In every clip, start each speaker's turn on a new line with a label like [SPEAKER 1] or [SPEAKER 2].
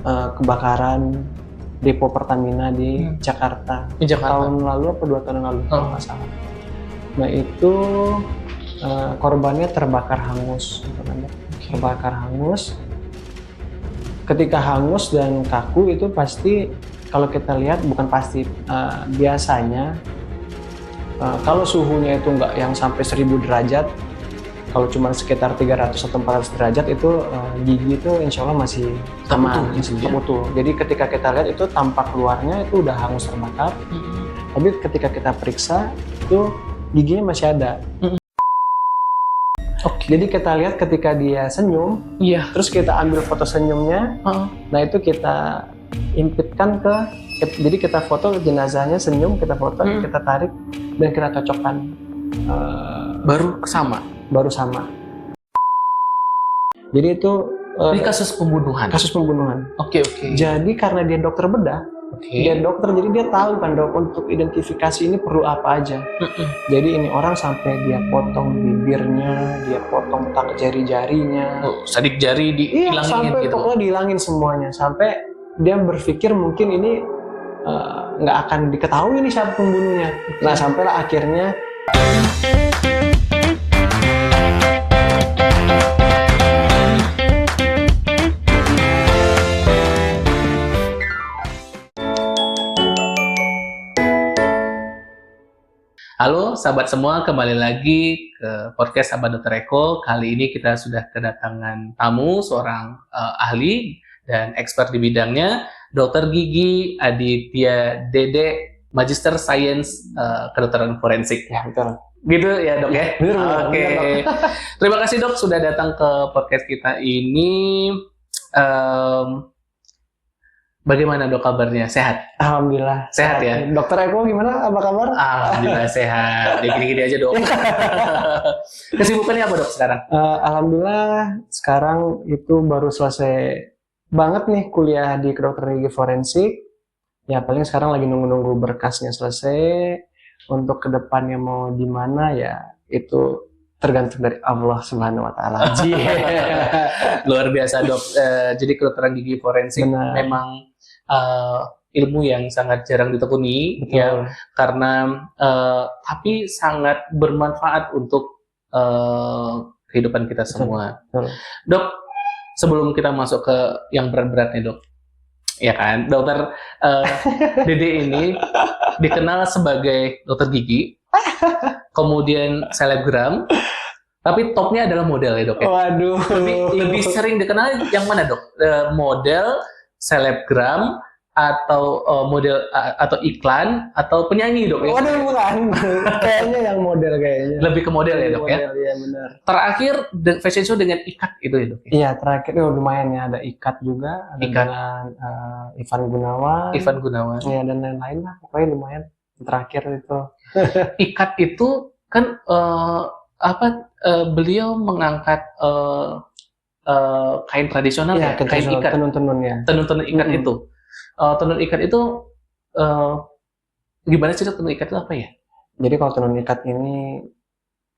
[SPEAKER 1] kebakaran depo Pertamina di Jakarta.
[SPEAKER 2] Di Jakarta.
[SPEAKER 1] Tahun lalu apa 2 tahun lalu kalau nggak salah. Nah itu korbannya terbakar hangus, terbakar hangus. Ketika hangus dan kaku itu pasti, kalau kita lihat bukan pasti, biasanya kalau suhunya itu nggak yang sampai 1000 derajat, kalau cuma sekitar 300 atau 400 derajat itu gigi itu insya Allah masih aman, masih utuh. Jadi ketika kita lihat itu tampak luarnya itu udah hangus terbakar, tapi ketika kita periksa itu giginya masih ada. Jadi kita lihat ketika dia senyum, terus kita ambil foto senyumnya, nah itu kita impitkan jadi kita foto jenazahnya senyum, kita foto, kita tarik dan kita cocokkan. Baru sama. Jadi itu
[SPEAKER 2] ini kasus pembunuhan. Oke.
[SPEAKER 1] Jadi karena dia dokter bedah, dia dokter, jadi dia tahu kan dok untuk identifikasi ini perlu apa aja. Jadi ini orang sampai dia potong bibirnya, dia potong jari-jarinya,
[SPEAKER 2] sadik jari dihilangin
[SPEAKER 1] sampai
[SPEAKER 2] gitu.
[SPEAKER 1] Pokoknya dihilangin semuanya, sampai dia berpikir mungkin ini nggak akan diketahui ini siapa pembunuhnya. Nah sampailah akhirnya
[SPEAKER 2] Halo sahabat semua, kembali lagi ke podcast Sahabat Dr. Eko. Kali ini kita sudah kedatangan tamu, seorang ahli dan expert di bidangnya, Dr. Gigi Aditya Dede, Magister Sains Kedokteran Forensik.
[SPEAKER 1] Ya betul.
[SPEAKER 2] Gitu ya dok ya?
[SPEAKER 1] Oke.
[SPEAKER 2] Terima kasih dok sudah datang ke podcast kita ini. Bagaimana dok kabarnya? Sehat?
[SPEAKER 1] Alhamdulillah.
[SPEAKER 2] Sehat ya?
[SPEAKER 1] Dokter Eko gimana? Apa kabar?
[SPEAKER 2] Alhamdulillah sehat. Ya gini-gini aja dok. Kesibukannya apa dok sekarang?
[SPEAKER 1] Alhamdulillah sekarang itu baru selesai banget nih kuliah di kedokteran gigi forensik. Ya paling sekarang lagi nunggu-nunggu berkasnya selesai. Untuk kedepannya mau di mana ya itu tergantung dari Allah Subhanahu Wa Taala.
[SPEAKER 2] Luar biasa dok. Jadi kedokteran gigi forensik memang ilmu yang sangat jarang ditekuni.
[SPEAKER 1] Betul.
[SPEAKER 2] Ya, karena tapi sangat bermanfaat untuk kehidupan kita semua.
[SPEAKER 1] Betul.
[SPEAKER 2] Dok, sebelum kita masuk ke yang berat-beratnya dok, ya kan, dokter Dede ini dikenal sebagai dokter gigi, kemudian selebgram, tapi topnya adalah model ya dok ya.
[SPEAKER 1] Waduh.
[SPEAKER 2] Lebih sering dikenal yang mana dok? Model, selebgram, atau model atau iklan atau penyanyi dok ya?
[SPEAKER 1] Waduh bukan. Kayaknya yang model kayaknya.
[SPEAKER 2] Lebih ke model ya dok ya?
[SPEAKER 1] Iya benar.
[SPEAKER 2] Terakhir fashion show dengan ikat itu ya dok?
[SPEAKER 1] Iya terakhir lumayan ya, ada ikat juga, ada dengan Ivan Gunawan. Iya dan lain-lain lah, pokoknya lumayan. Terakhir itu.
[SPEAKER 2] Ikat itu kan beliau mengangkat kain tradisional ya, kain ikat, tenun ikat itu. Tenun ikat itu gimana sih dok? Tenun ikat itu apa ya?
[SPEAKER 1] Jadi kalau tenun ikat ini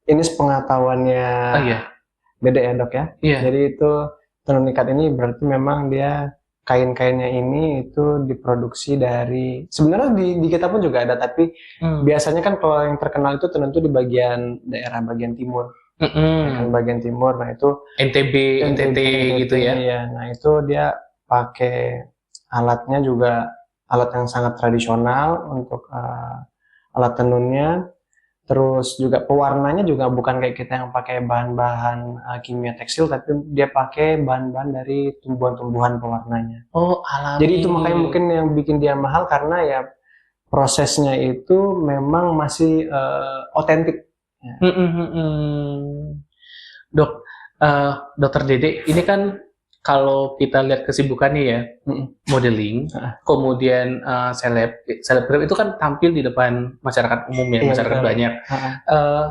[SPEAKER 1] sepengetahuannya beda ya dok ya. Jadi itu tenun ikat ini berarti memang dia kain-kainnya ini itu diproduksi dari, sebenarnya di kita pun juga ada, tapi biasanya kan kalau yang terkenal itu tenun itu di daerah bagian timur. Bagian timur, nah itu
[SPEAKER 2] NTB gitu ya.
[SPEAKER 1] Iya, nah itu dia pakai alatnya juga alat yang sangat tradisional untuk alat tenunnya. Terus juga pewarnanya juga bukan kayak kita yang pakai bahan-bahan kimia tekstil, tapi dia pakai bahan-bahan dari tumbuhan-tumbuhan pewarnanya.
[SPEAKER 2] Oh, alami.
[SPEAKER 1] Jadi itu makanya mungkin yang bikin dia mahal karena ya prosesnya itu memang masih otentik. Ya.
[SPEAKER 2] Dok, Dokter Dede, ini kan kalau kita lihat kesibukannya ya, modeling, kemudian selebgram itu kan tampil di depan masyarakat umum ya, masyarakat banyak.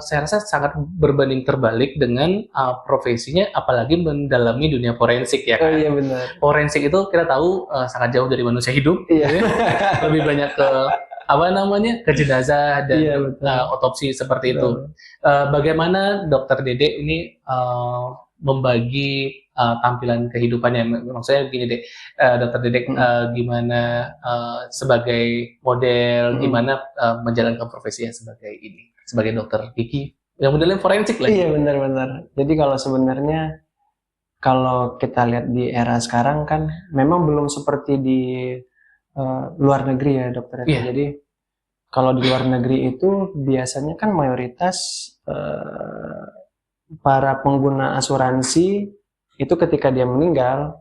[SPEAKER 2] Saya rasa sangat berbanding terbalik dengan profesinya, apalagi mendalami dunia forensik ya kan.
[SPEAKER 1] Iya benar.
[SPEAKER 2] Forensik itu kita tahu sangat jauh dari manusia hidup, lebih banyak ke jenazah dan otopsi seperti itu. Bagaimana Dokter Dede ini membagi tampilan kehidupannya. Maksudnya begini deh, Dokter Dedek, gimana sebagai model, gimana menjalankan profesinya sebagai dokter gigi yang modelnya forensik lagi.
[SPEAKER 1] Iya, benar-benar. Jadi kalau sebenarnya kalau kita lihat di era sekarang kan memang belum seperti di luar negeri ya dokter.
[SPEAKER 2] Iya.
[SPEAKER 1] Jadi kalau di luar negeri itu biasanya kan mayoritas para pengguna asuransi itu ketika dia meninggal,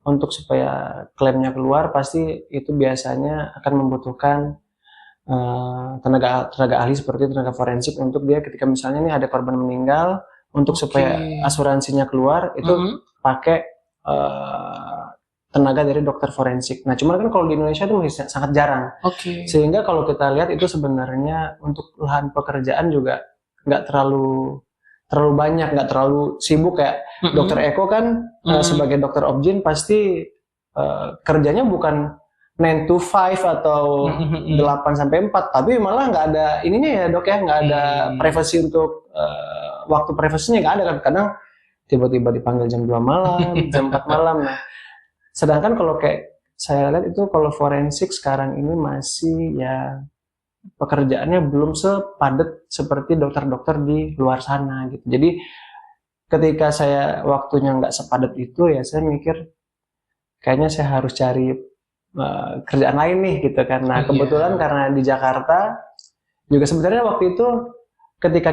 [SPEAKER 1] untuk supaya klaimnya keluar pasti itu biasanya akan membutuhkan tenaga ahli seperti tenaga forensik untuk dia ketika misalnya nih ada korban meninggal, untuk supaya asuransinya keluar itu pakai tenaga dari dokter forensik. Nah, cuman kan kalau di Indonesia itu masih sangat jarang. Sehingga kalau kita lihat itu sebenarnya untuk lahan pekerjaan juga nggak terlalu banyak, nggak terlalu sibuk kayak dokter Eko kan sebagai dokter objin pasti kerjanya bukan 9 to 5 atau 8 sampai 4, tapi malah nggak ada ininya ya dok ya, nggak ada privasi untuk waktu privasinya nggak ada kan, kadang tiba-tiba dipanggil jam 2 malam, jam 4 malam. Nah, sedangkan kalau kayak saya lihat itu kalau forensik sekarang ini masih ya pekerjaannya belum sepadat seperti dokter-dokter di luar sana gitu. Jadi ketika saya waktunya nggak sepadat itu ya saya mikir kayaknya saya harus cari kerjaan lain nih gitu kan. Nah kebetulan karena di Jakarta juga sebenarnya waktu itu ketika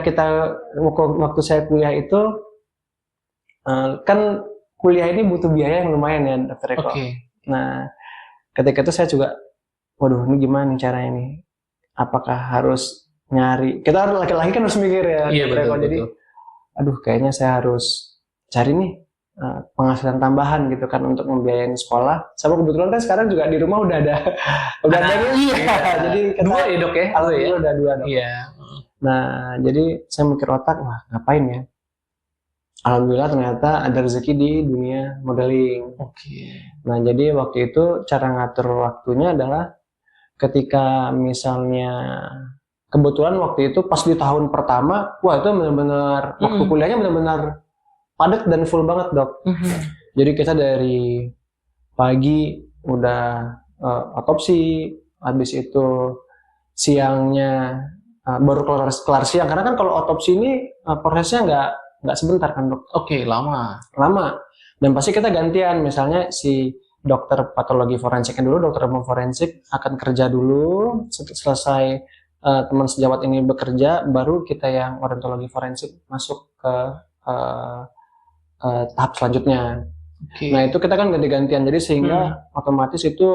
[SPEAKER 1] waktu saya kuliah itu kan kuliah ini butuh biaya yang lumayan ya dokter Eko. Nah ketika itu saya juga waduh ini gimana nih caranya nih, apakah harus nyari, kita laki-laki kan harus mikir ya dokter Eko. Jadi aduh kayaknya saya harus cari nih penghasilan tambahan gitu kan untuk membiayain sekolah. Sama kebetulan kan sekarang juga di rumah udah ada jadi kita,
[SPEAKER 2] 2 ya dok ya?
[SPEAKER 1] Alhamdulillah udah 2 dok.
[SPEAKER 2] Iya.
[SPEAKER 1] Nah jadi saya mikir otak, wah ngapain ya, alhamdulillah ternyata ada rezeki di dunia modeling. Nah jadi waktu itu cara ngatur waktunya adalah ketika misalnya kebetulan waktu itu pas di tahun pertama, wah itu benar-benar waktu kuliahnya benar-benar padat dan full banget dok. Jadi kita dari pagi udah otopsi, habis itu siangnya baru kelar siang, karena kan kalau otopsi ini prosesnya nggak sebentar kan dok.
[SPEAKER 2] Lama.
[SPEAKER 1] Dan pasti kita gantian, misalnya si dokter patologi forensiknya dulu, dokter umum forensik akan kerja dulu, selesai teman sejawat ini bekerja, baru kita yang odontologi forensik masuk ke tahap selanjutnya. Nah itu kita kan ganti-gantian, jadi sehingga otomatis itu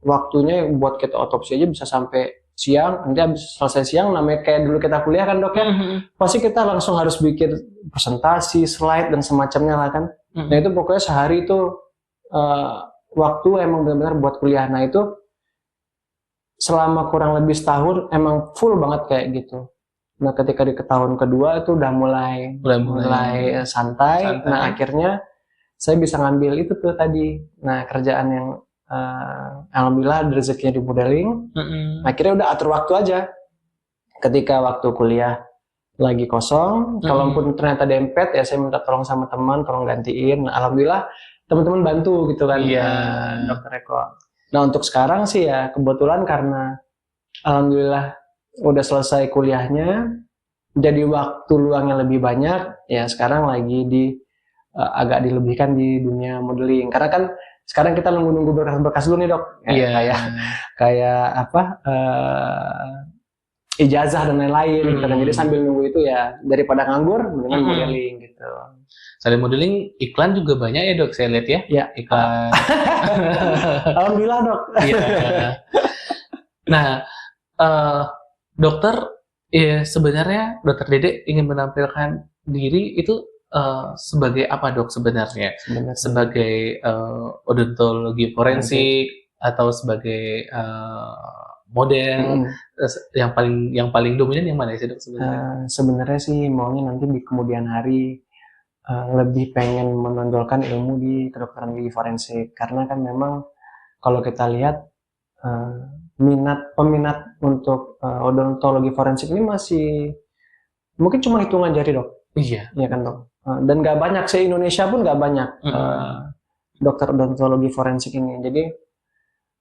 [SPEAKER 1] waktunya buat kita otopsi aja bisa sampai siang. Nanti habis selesai siang, namanya kayak dulu kita kuliah kan dok ya, pasti kita langsung harus bikin presentasi, slide dan semacamnya lah kan. Nah itu pokoknya sehari itu waktu emang benar-benar buat kuliah. Nah itu selama kurang lebih setahun emang full banget kayak gitu. Nah ketika di tahun kedua itu udah mulai santai. Nah akhirnya saya bisa ngambil itu tuh tadi. Nah kerjaan yang alhamdulillah ada rezekinya di modeling. Akhirnya udah atur waktu aja. Ketika waktu kuliah lagi kosong, kalaupun ternyata dempet ya saya minta tolong sama teman, tolong gantiin. Nah, alhamdulillah teman-teman bantu gitu kan, dokter Eko. Nah untuk sekarang sih ya kebetulan karena alhamdulillah udah selesai kuliahnya, jadi waktu luangnya lebih banyak. Ya sekarang lagi agak dilebihkan di dunia modeling. Karena kan sekarang kita nunggu berkas dulu nih dok. Kayak apa? Ijazah dan lain-lain. Jadi sambil nunggu itu ya daripada nganggur, mendingan modeling gitu.
[SPEAKER 2] Selain modeling, iklan juga banyak ya dok, saya lihat ya.
[SPEAKER 1] Iya.
[SPEAKER 2] Iklan.
[SPEAKER 1] Alhamdulillah dok.
[SPEAKER 2] Nah, dokter, ya sebenarnya dokter Dede ingin menampilkan diri itu sebagai apa dok sebenarnya? Sebagai odontologi forensik atau sebagai model, yang paling dominan yang mana sih dok sebenarnya?
[SPEAKER 1] Sebenarnya sih maunya nanti di kemudian hari lebih pengen menonjolkan ilmu di kedokteran gigi forensik, karena kan memang kalau kita lihat peminat untuk odontologi forensik ini masih mungkin cuma hitungan jari dok.
[SPEAKER 2] Iya
[SPEAKER 1] kan dok. dan nggak banyak, se-Indonesia pun nggak banyak dokter odontologi forensik ini. Jadi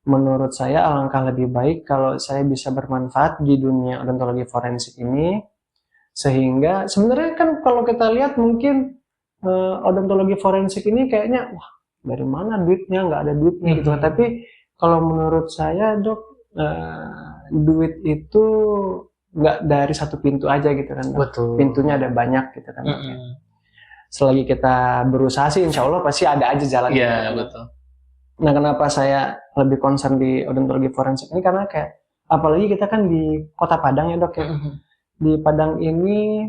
[SPEAKER 1] menurut saya alangkah lebih baik kalau saya bisa bermanfaat di dunia odontologi forensik ini, sehingga sebenarnya kan kalau kita lihat mungkin odontologi forensik ini kayaknya wah dari mana duitnya, nggak ada duitnya gitu. Tapi kalau menurut saya dok, duit itu nggak dari satu pintu aja gitu kan dok.
[SPEAKER 2] Betul.
[SPEAKER 1] Pintunya ada banyak gitu kan dok. Selagi kita berusaha sih insya Allah pasti ada aja jalan.
[SPEAKER 2] Iya betul.
[SPEAKER 1] Nah, kenapa saya lebih concern di odontologi forensik ini karena kayak apalagi kita kan di Kota Padang ya dok ya. Di Padang ini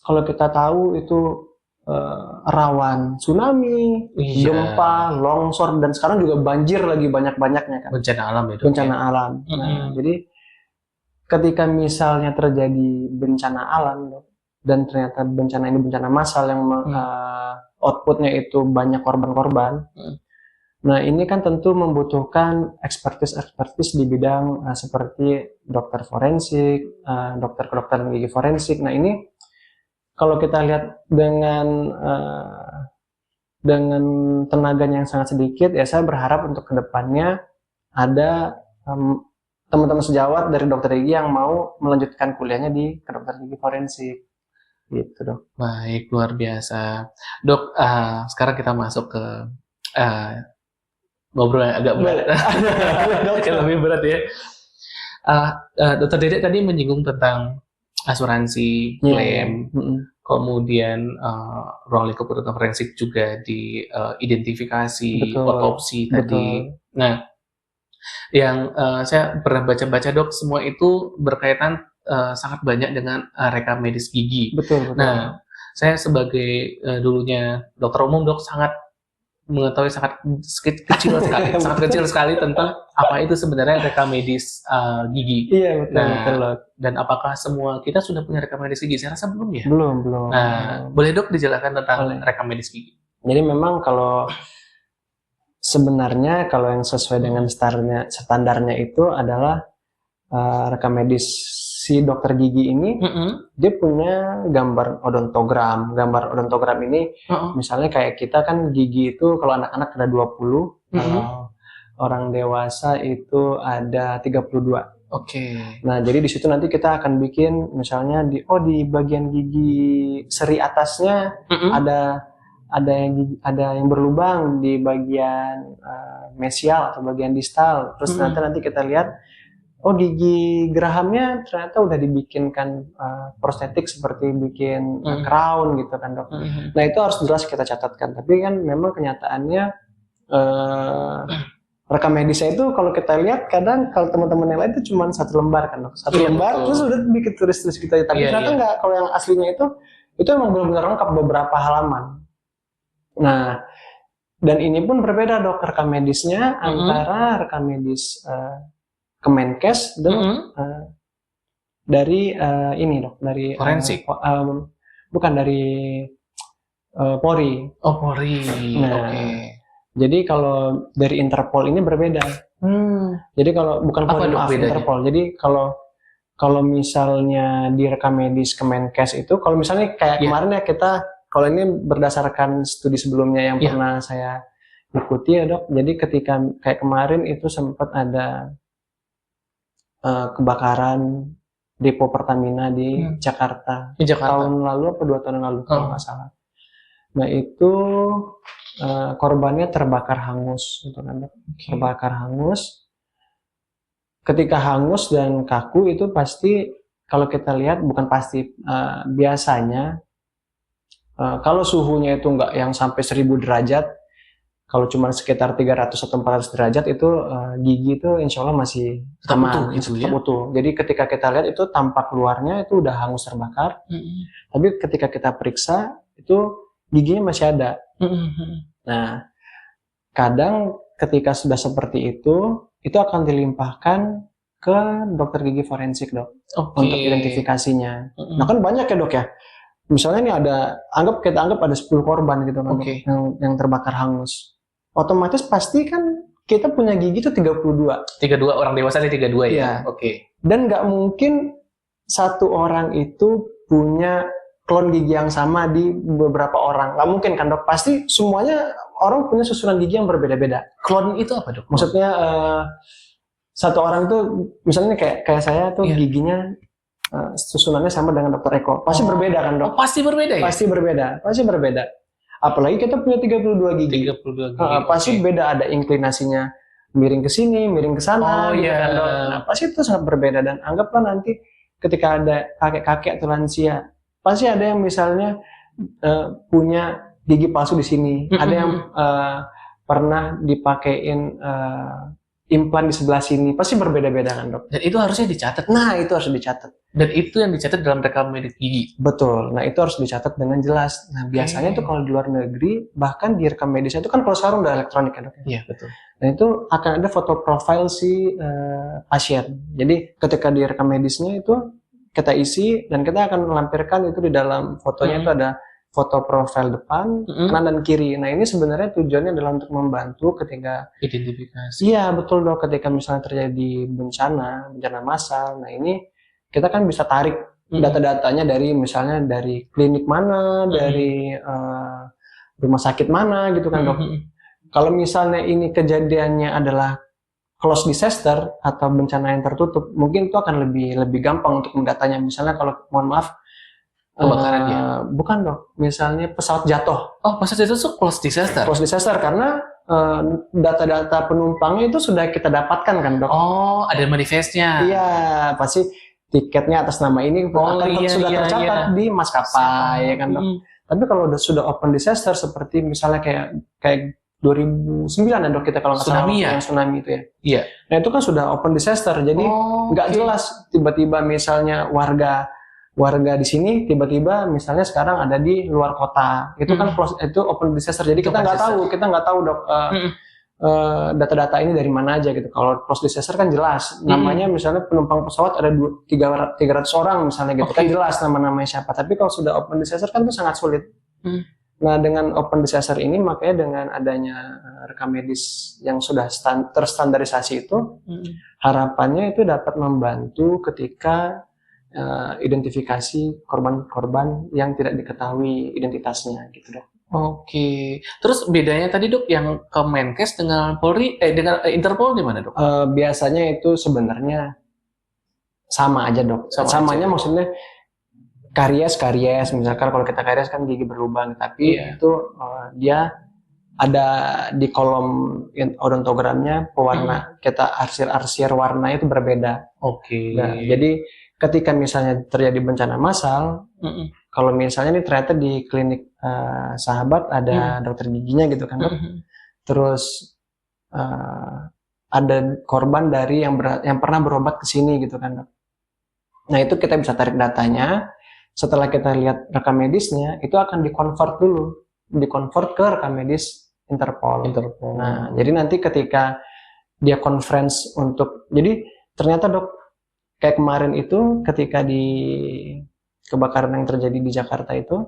[SPEAKER 1] kalau kita tahu itu rawan tsunami, gempa, longsor, dan sekarang juga banjir lagi banyak-banyaknya kan.
[SPEAKER 2] Bencana alam ya dok.
[SPEAKER 1] Bencana alam. Nah, jadi ketika misalnya terjadi bencana alam dok, dan ternyata bencana ini bencana massal yang outputnya itu banyak korban-korban. Nah, ini kan tentu membutuhkan ekspertis di bidang seperti dokter forensik, dokter kedokteran gigi forensik. Nah, ini kalau kita lihat dengan tenaganya yang sangat sedikit, ya saya berharap untuk kedepannya ada teman-teman sejawat dari dokter gigi yang mau melanjutkan kuliahnya di kedokteran gigi forensik. Gitu dok.
[SPEAKER 2] Baik, luar biasa. Dok, sekarang kita masuk ke ngobrol yang agak berat. Yang lebih berat ya. Dokter Dedek tadi menyinggung tentang asuransi, klaim, kemudian ruang lingkup kedokteran forensik juga diidentifikasi, otopsi tadi. Nah, yang saya pernah baca-baca dok, semua itu berkaitan sangat banyak dengan rekam medis gigi.
[SPEAKER 1] Betul.
[SPEAKER 2] Nah, saya sebagai dulunya dokter umum dok sangat mengetahui sangat kecil sekali tentang apa itu sebenarnya rekam medis gigi.
[SPEAKER 1] Iya betul.
[SPEAKER 2] Dan apakah semua kita sudah punya rekam medis gigi? Saya rasa belum ya.
[SPEAKER 1] Belum.
[SPEAKER 2] Nah, boleh dok dijelaskan tentang rekam medis gigi?
[SPEAKER 1] Jadi memang kalau sebenarnya kalau yang sesuai dengan standarnya itu adalah rekam medis si dokter gigi ini, dia punya gambar odontogram. Gambar odontogram ini misalnya kayak kita kan gigi itu kalau anak-anak ada 20, kalau orang dewasa itu ada 32. Nah, jadi di situ nanti kita akan bikin misalnya di bagian gigi seri atasnya ada yang berlubang di bagian mesial atau bagian distal. Terus nanti kita lihat gigi gerahamnya ternyata udah dibikinkan prostetik seperti bikin crown gitu kan dok. Nah, itu harus jelas kita catatkan. Tapi kan memang kenyataannya rekam medisnya itu kalau kita lihat kadang kalau teman-teman yang lain itu cuma 1 lembar kan dok. 1 lembar terus udah bikin tulis kita. Tapi ternyata enggak, kalau yang aslinya itu emang benar-benar lengkap beberapa halaman. Nah, dan ini pun berbeda dok rekam medisnya antara rekam medis Kemenkes dan dari ini dok, dari
[SPEAKER 2] forensik.
[SPEAKER 1] Bukan dari Polri.
[SPEAKER 2] Polri.
[SPEAKER 1] Nah, jadi kalau dari Interpol ini berbeda. Jadi kalau bukan Polri, maaf, Interpol. Jadi kalau misalnya di rekam medis Kemenkes itu, kalau misalnya kayak kemarin ya kalau ini berdasarkan studi sebelumnya yang pernah saya ikuti ya dok. Jadi ketika kayak kemarin itu sempat ada kebakaran depo Pertamina di Jakarta. Tahun lalu apa 2 tahun lalu kalau nggak salah. Nah, itu korbannya terbakar hangus gitu kan. Terbakar hangus. Ketika hangus dan kaku itu pasti kalau kita lihat bukan pasti, biasanya kalau suhunya itu nggak yang sampai 1000 derajat, kalau cuma sekitar 300 atau 400 derajat itu gigi itu insya Allah masih aman, tetap utuh. Jadi ketika kita lihat itu tampak luarnya itu udah hangus terbakar, tapi ketika kita periksa itu giginya masih ada. Nah, kadang ketika sudah seperti itu akan dilimpahkan ke dokter gigi forensik dok, untuk identifikasinya. Nah kan banyak ya dok ya. Misalnya ini kita anggap ada 10 korban gitu kan, yang terbakar hangus. Otomatis pasti kan kita punya gigi itu 32.
[SPEAKER 2] 32 orang dewasa nih 32 ya.
[SPEAKER 1] Dan nggak mungkin satu orang itu punya klon gigi yang sama di beberapa orang. Nggak mungkin kan dok? Pasti semuanya orang punya susunan gigi yang berbeda-beda.
[SPEAKER 2] Klon itu apa dok?
[SPEAKER 1] Maksudnya satu orang tuh misalnya kayak saya tuh giginya susunannya sama dengan dokter Eko. Pasti berbeda kan dok?
[SPEAKER 2] Pasti berbeda ya?
[SPEAKER 1] Pasti berbeda. Apalagi kita punya 32 gigi.
[SPEAKER 2] 32 gigi.
[SPEAKER 1] Pasti beda, ada inklinasinya miring ke sini, miring ke sana, gitu kan dok. Nah, pasti itu sangat berbeda, dan anggaplah nanti ketika ada kakek-kakek atau lansia, pasti ada yang misalnya punya gigi palsu di sini, ada yang pernah dipakein implan di sebelah sini, pasti berbeda-beda kan dok.
[SPEAKER 2] Dan itu harusnya dicatat.
[SPEAKER 1] Nah itu harus dicatat.
[SPEAKER 2] Dan itu yang dicatat dalam rekam medik gigi.
[SPEAKER 1] Betul. Nah itu harus dicatat dengan jelas. Nah biasanya tuh kalau di luar negeri, bahkan di rekam medisnya itu kan kalau sekarang udah elektronik kan dok.
[SPEAKER 2] Iya betul.
[SPEAKER 1] Nah itu akan ada foto profil si pasien. Jadi ketika di rekam medisnya itu kita isi dan kita akan melampirkan itu di dalam fotonya itu ada foto profil depan, kanan dan kiri. Nah ini sebenarnya tujuannya adalah untuk membantu ketika
[SPEAKER 2] identifikasi.
[SPEAKER 1] Iya betul dok. Ketika misalnya terjadi bencana massal. Nah ini kita kan bisa tarik data-datanya dari misalnya dari klinik mana, dari rumah sakit mana gitu kan dok. Kalau misalnya ini kejadiannya adalah close disaster atau bencana yang tertutup, mungkin itu akan lebih gampang untuk mendatanya. Misalnya kalau mohon maaf
[SPEAKER 2] kebakaran ya?
[SPEAKER 1] Bukan dok, misalnya pesawat jatuh.
[SPEAKER 2] Oh, pesawat jatuh itu close disaster?
[SPEAKER 1] Close disaster karena data-data penumpangnya itu sudah kita dapatkan kan dok.
[SPEAKER 2] Oh, ada manifestnya.
[SPEAKER 1] Iya, pasti tiketnya atas nama ini sudah tercatat di maskapai ya kan dok. Tapi kalau sudah open disaster seperti misalnya kayak 2009 ya dok, kita kalau nggak salah yang tsunami itu ya.
[SPEAKER 2] Iya.
[SPEAKER 1] Nah itu kan sudah open disaster, jadi nggak jelas tiba-tiba misalnya warga di sini tiba-tiba misalnya sekarang ada di luar kota, itu kan itu open disaster, jadi kita nggak tahu dok data-data ini dari mana aja gitu. Kalau close disaster kan jelas namanya, misalnya penumpang pesawat ada 300 orang misalnya gitu, kan jelas nama-namanya siapa. Tapi kalau sudah open disaster kan itu sangat sulit. Nah dengan open disaster ini makanya dengan adanya rekam medis yang sudah terstandarisasi itu, harapannya itu dapat membantu ketika identifikasi korban-korban yang tidak diketahui identitasnya gitu dok.
[SPEAKER 2] Oke. Terus bedanya tadi dok yang Kemenkes dengan Polri, dengan Interpol di mana dok?
[SPEAKER 1] Biasanya itu sebenarnya sama aja dok. Samanya maksudnya karies, misalkan kalau kita karies kan gigi berlubang, tapi itu dia ada di kolom odontogramnya pewarna, kita arsir warna itu berbeda.
[SPEAKER 2] Oke.
[SPEAKER 1] Nah, jadi ketika misalnya terjadi bencana massal, kalau misalnya ini ternyata di klinik sahabat ada dokter giginya gitu kan dok, terus ada korban dari yang pernah berobat ke sini gitu kan dok. Nah itu kita bisa tarik datanya. Setelah kita lihat rekam medisnya, itu akan dikonvert ke rekam medis Interpol. Nah jadi nanti ketika dia conference jadi ternyata dok, kayak kemarin itu ketika di kebakaran yang terjadi di Jakarta itu,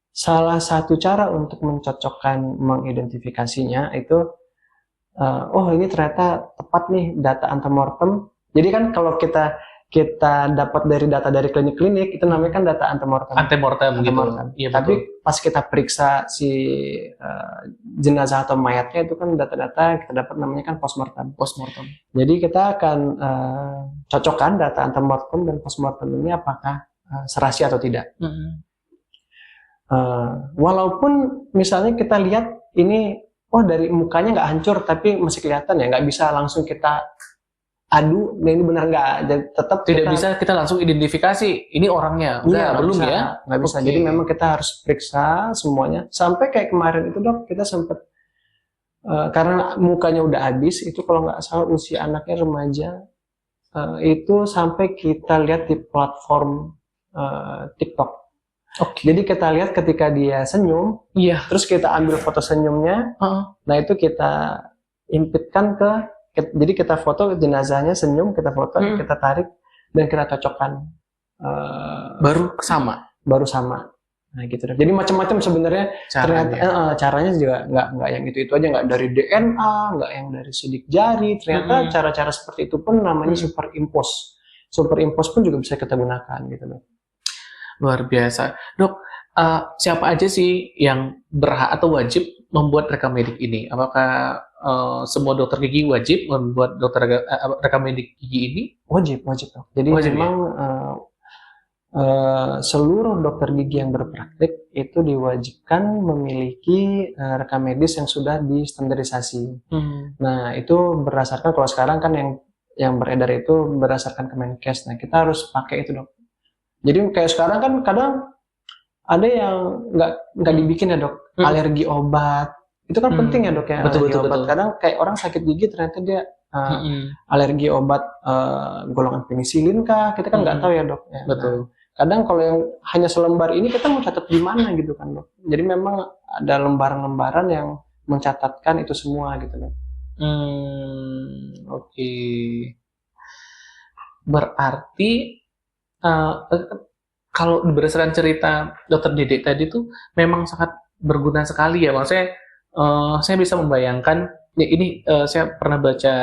[SPEAKER 1] salah satu cara untuk mencocokkan, mengidentifikasinya itu, ini ternyata tepat nih data antemortem. Jadi kan kalau kita dapat dari data dari klinik-klinik, itu namanya kan data antemortem.
[SPEAKER 2] Gitu.
[SPEAKER 1] Iya, tapi pas kita periksa si jenazah atau mayatnya itu kan data-data kita dapat namanya kan postmortem. Jadi kita akan cocokkan data antemortem dan postmortem ini apakah serasi atau tidak. Walaupun misalnya kita lihat ini, dari mukanya nggak hancur tapi masih kelihatan ya, nggak bisa langsung kita adu, ini benar nggak, tetap
[SPEAKER 2] tidak bisa kita langsung identifikasi ini orangnya, belum
[SPEAKER 1] bisa,
[SPEAKER 2] ya,
[SPEAKER 1] nggak bisa. Jadi memang kita harus periksa semuanya, sampai kayak kemarin itu dok, kita sempat karena mukanya udah habis, itu kalau nggak salah usia anaknya remaja, itu sampai kita lihat di platform TikTok. Jadi kita lihat ketika dia senyum, terus kita ambil foto senyumnya, nah itu kita impitkan jadi kita foto jenazahnya senyum, kita foto, kita tarik, dan kita cocokkan.
[SPEAKER 2] Baru sama.
[SPEAKER 1] Nah gitu. Jadi macam-macam sebenarnya. Ternyata caranya juga nggak yang itu aja, nggak dari DNA, nggak yang dari sidik jari. Ternyata cara-cara seperti itu pun namanya superimpose. Superimpose pun juga bisa kita gunakan gitu loh.
[SPEAKER 2] Luar biasa. Dok, siapa aja sih yang berhak atau wajib membuat rekam medik ini? Apakah semua dokter gigi wajib membuat rekam medik gigi ini?
[SPEAKER 1] Wajib, wajib dok. Jadi
[SPEAKER 2] Wajib ya?
[SPEAKER 1] memang seluruh dokter gigi yang berpraktik itu diwajibkan memiliki rekam medis yang sudah distandarisasi. Nah itu berdasarkan, kalau sekarang kan yang beredar itu berdasarkan Kemenkes. Nah kita harus pakai itu dok. Jadi kayak sekarang kan kadang ada yang nggak dibikin ya dok, alergi obat. Itu kan penting ya dok ya,
[SPEAKER 2] Betul,
[SPEAKER 1] alergi
[SPEAKER 2] betul,
[SPEAKER 1] obat.
[SPEAKER 2] betul.
[SPEAKER 1] Kadang kayak orang sakit gigi ternyata dia alergi obat golongan penisilin kah? Kita kan nggak tahu ya dok. Ya.
[SPEAKER 2] Betul.
[SPEAKER 1] Nah, kadang kalau yang hanya selembar ini kita mau catat di mana gitu kan dok. Jadi memang ada lembaran-lembaran yang mencatatkan itu semua gitu dok.
[SPEAKER 2] Oke. Berarti kalau berdasarkan cerita Dokter Dede tadi tuh memang sangat berguna sekali ya. Maksudnya saya bisa membayangkan ya ini saya pernah baca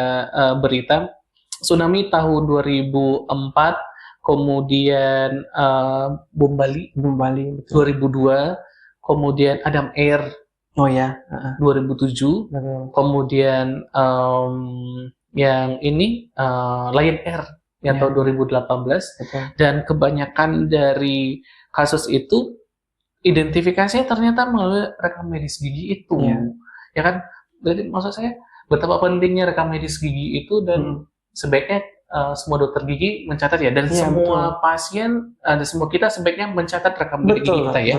[SPEAKER 2] berita tsunami tahun 2004, kemudian bom Bali 2002, kemudian Adam Air 2007, kemudian yang ini Lion Air yang tahun 2018. Dan kebanyakan dari kasus itu identifikasinya ternyata melalui rekam medis gigi itu. Ya kan? Jadi maksud saya betapa pentingnya rekam medis gigi itu, dan sebaiknya semua dokter gigi mencatat ya, dan semua pasien, semua kita sebaiknya mencatat rekam medis gigi kita ya,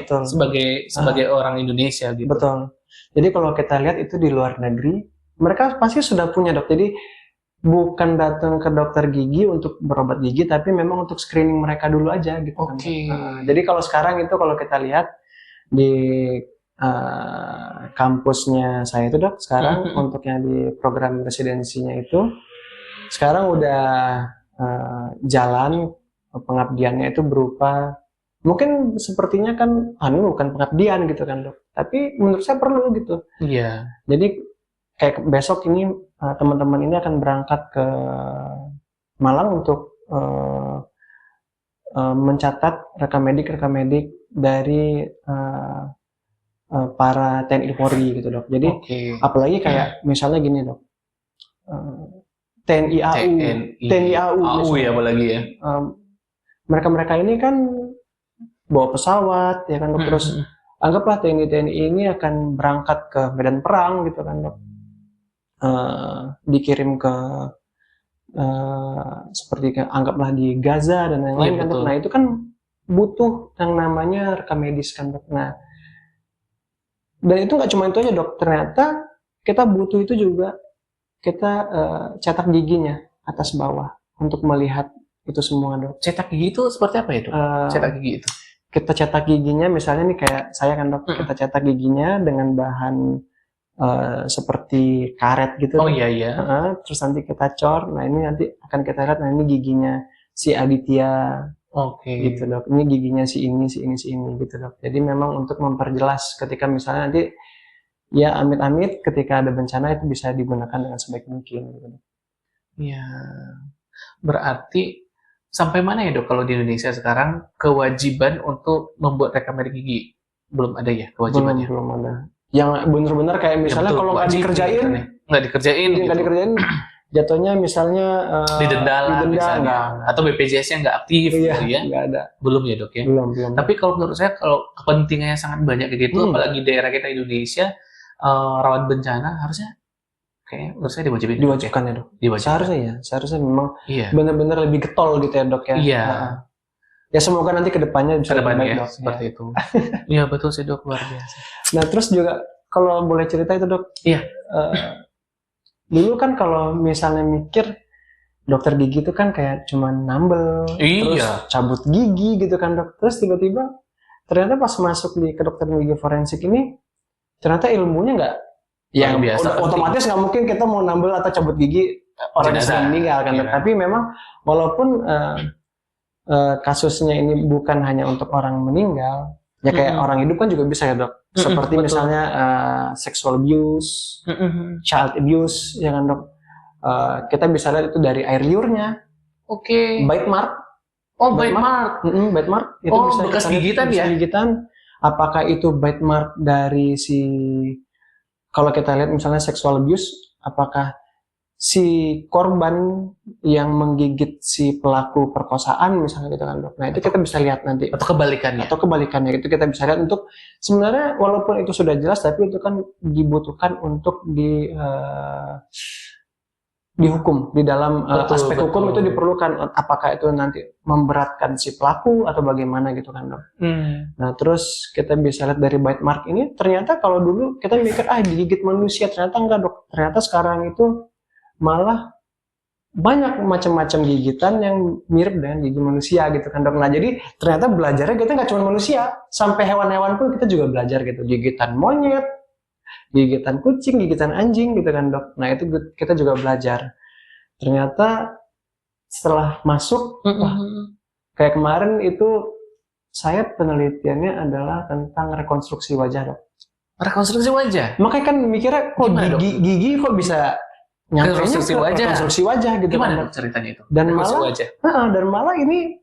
[SPEAKER 2] sebagai orang Indonesia gitu.
[SPEAKER 1] Betul. Jadi kalau kita lihat itu di luar negeri, mereka pasti sudah punya dok. Jadi bukan datang ke dokter gigi untuk berobat gigi, tapi memang untuk screening mereka dulu aja gitu kan. Jadi kalau sekarang itu kalau kita lihat di kampusnya saya itu dok, sekarang untuk yang di program residensinya itu sekarang udah jalan pengabdiannya itu berupa, mungkin sepertinya kan bukan pengabdian gitu kan dok, tapi menurut saya perlu gitu.
[SPEAKER 2] Iya.
[SPEAKER 1] Jadi kayak besok ini teman-teman ini akan berangkat ke Malang untuk mencatat rekam medik dari para TNI Polri gitu dok. Jadi apalagi kayak misalnya gini dok, TNI AU
[SPEAKER 2] ya apalagi ya.
[SPEAKER 1] Mereka ini kan bawa pesawat ya kan dok, terus anggaplah TNI ini akan berangkat ke medan perang gitu kan dok. Dikirim ke seperti anggaplah di Gaza dan lain-lain kan dok. Nah itu kan butuh yang namanya rekam medis kan dok. Nah dan itu nggak cuma itu aja dok, ternyata kita butuh itu juga, kita cetak giginya atas bawah untuk melihat itu semua dok.
[SPEAKER 2] Cetak gigi itu seperti apa ya dok? Cetak gigi itu?
[SPEAKER 1] Kita cetak giginya misalnya nih kayak saya kan dok, kita cetak giginya dengan bahan seperti karet gitu. Terus nanti kita cor, nah ini nanti akan kita lihat, nah ini giginya si Aditya, gitu dok, ini giginya si ini gitu dok. Jadi memang untuk memperjelas ketika misalnya nanti ya amit-amit ketika ada bencana itu bisa digunakan dengan sebaik mungkin gitu dok.
[SPEAKER 2] Iya, berarti sampai mana ya dok kalau di Indonesia sekarang kewajiban untuk membuat rekam medik gigi? Belum ada ya kewajibannya?
[SPEAKER 1] Belum ada. Yang benar-benar kayak misalnya kalau nggak dikerjain, jatuhnya misalnya
[SPEAKER 2] didenda misalnya, atau BPJS-nya nggak aktif gitu ya?
[SPEAKER 1] Nggak ada.
[SPEAKER 2] Belum ya dok ya?
[SPEAKER 1] Belum.
[SPEAKER 2] Tapi kalau menurut saya kalau kepentingannya sangat banyak kayak gitu, apalagi daerah kita Indonesia rawan bencana, harusnya kayak menurut saya diwajibkan
[SPEAKER 1] ya dok. Seharusnya memang benar-benar lebih getol gitu ya dok ya.
[SPEAKER 2] Iya.
[SPEAKER 1] Ya semoga nanti kedepannya bisa lebih baik dok.
[SPEAKER 2] Seperti itu. Iya betul sih dok, luar biasa.
[SPEAKER 1] Nah terus juga kalau boleh cerita itu dok.
[SPEAKER 2] Iya.
[SPEAKER 1] Dulu kan kalau misalnya mikir dokter gigi itu kan kayak cuma nambel, terus cabut gigi gitu kan dok. Terus tiba-tiba ternyata pas masuk di kedokteran gigi forensik ini, ternyata ilmunya nggak yang biasa. Otomatis nggak mungkin kita mau nambel atau cabut gigi orang yang sudah meninggal kan dok. Tapi memang walaupun kasusnya ini bukan hanya untuk orang meninggal, ya kayak orang hidup kan juga bisa ya dok. Seperti misalnya sexual abuse, child abuse, ya kan dok. Kita bisa lihat itu dari air liurnya, bite mark,
[SPEAKER 2] Oh, bite mark.
[SPEAKER 1] Bite mark itu
[SPEAKER 2] Oh,
[SPEAKER 1] bisa
[SPEAKER 2] bekas
[SPEAKER 1] kita lihat,
[SPEAKER 2] gigitan
[SPEAKER 1] bekas
[SPEAKER 2] ya?
[SPEAKER 1] gigitan. Apakah itu bite mark dari si, kalau kita lihat misalnya sexual abuse, apakah si korban yang menggigit si pelaku perkosaan misalnya gitu kan dok. Nah itu kita bisa lihat nanti.
[SPEAKER 2] Atau kebalikannya?
[SPEAKER 1] Atau kebalikannya itu kita bisa lihat untuk sebenarnya walaupun itu sudah jelas tapi itu kan dibutuhkan untuk dihukum di dalam aspek hukum itu diperlukan, apakah itu nanti memberatkan si pelaku atau bagaimana gitu kan dok. Nah terus kita bisa lihat dari bite mark ini ternyata kalau dulu kita mikir digigit manusia, ternyata enggak dok, ternyata sekarang itu malah banyak macam-macam gigitan yang mirip dengan gigi manusia gitu kan dok. Nah jadi ternyata belajarnya kita nggak cuma manusia, sampai hewan-hewan pun kita juga belajar gitu, gigitan monyet, gigitan kucing, gigitan anjing gitu kan dok. Nah itu kita juga belajar. Ternyata setelah masuk, kayak kemarin itu saya penelitiannya adalah tentang rekonstruksi wajah dok.
[SPEAKER 2] Rekonstruksi wajah?
[SPEAKER 1] Makanya kan mikirnya kok gigi kok bisa
[SPEAKER 2] rekonstruksi
[SPEAKER 1] wajah gitu.
[SPEAKER 2] Gimana ceritanya itu?
[SPEAKER 1] Dan malah ini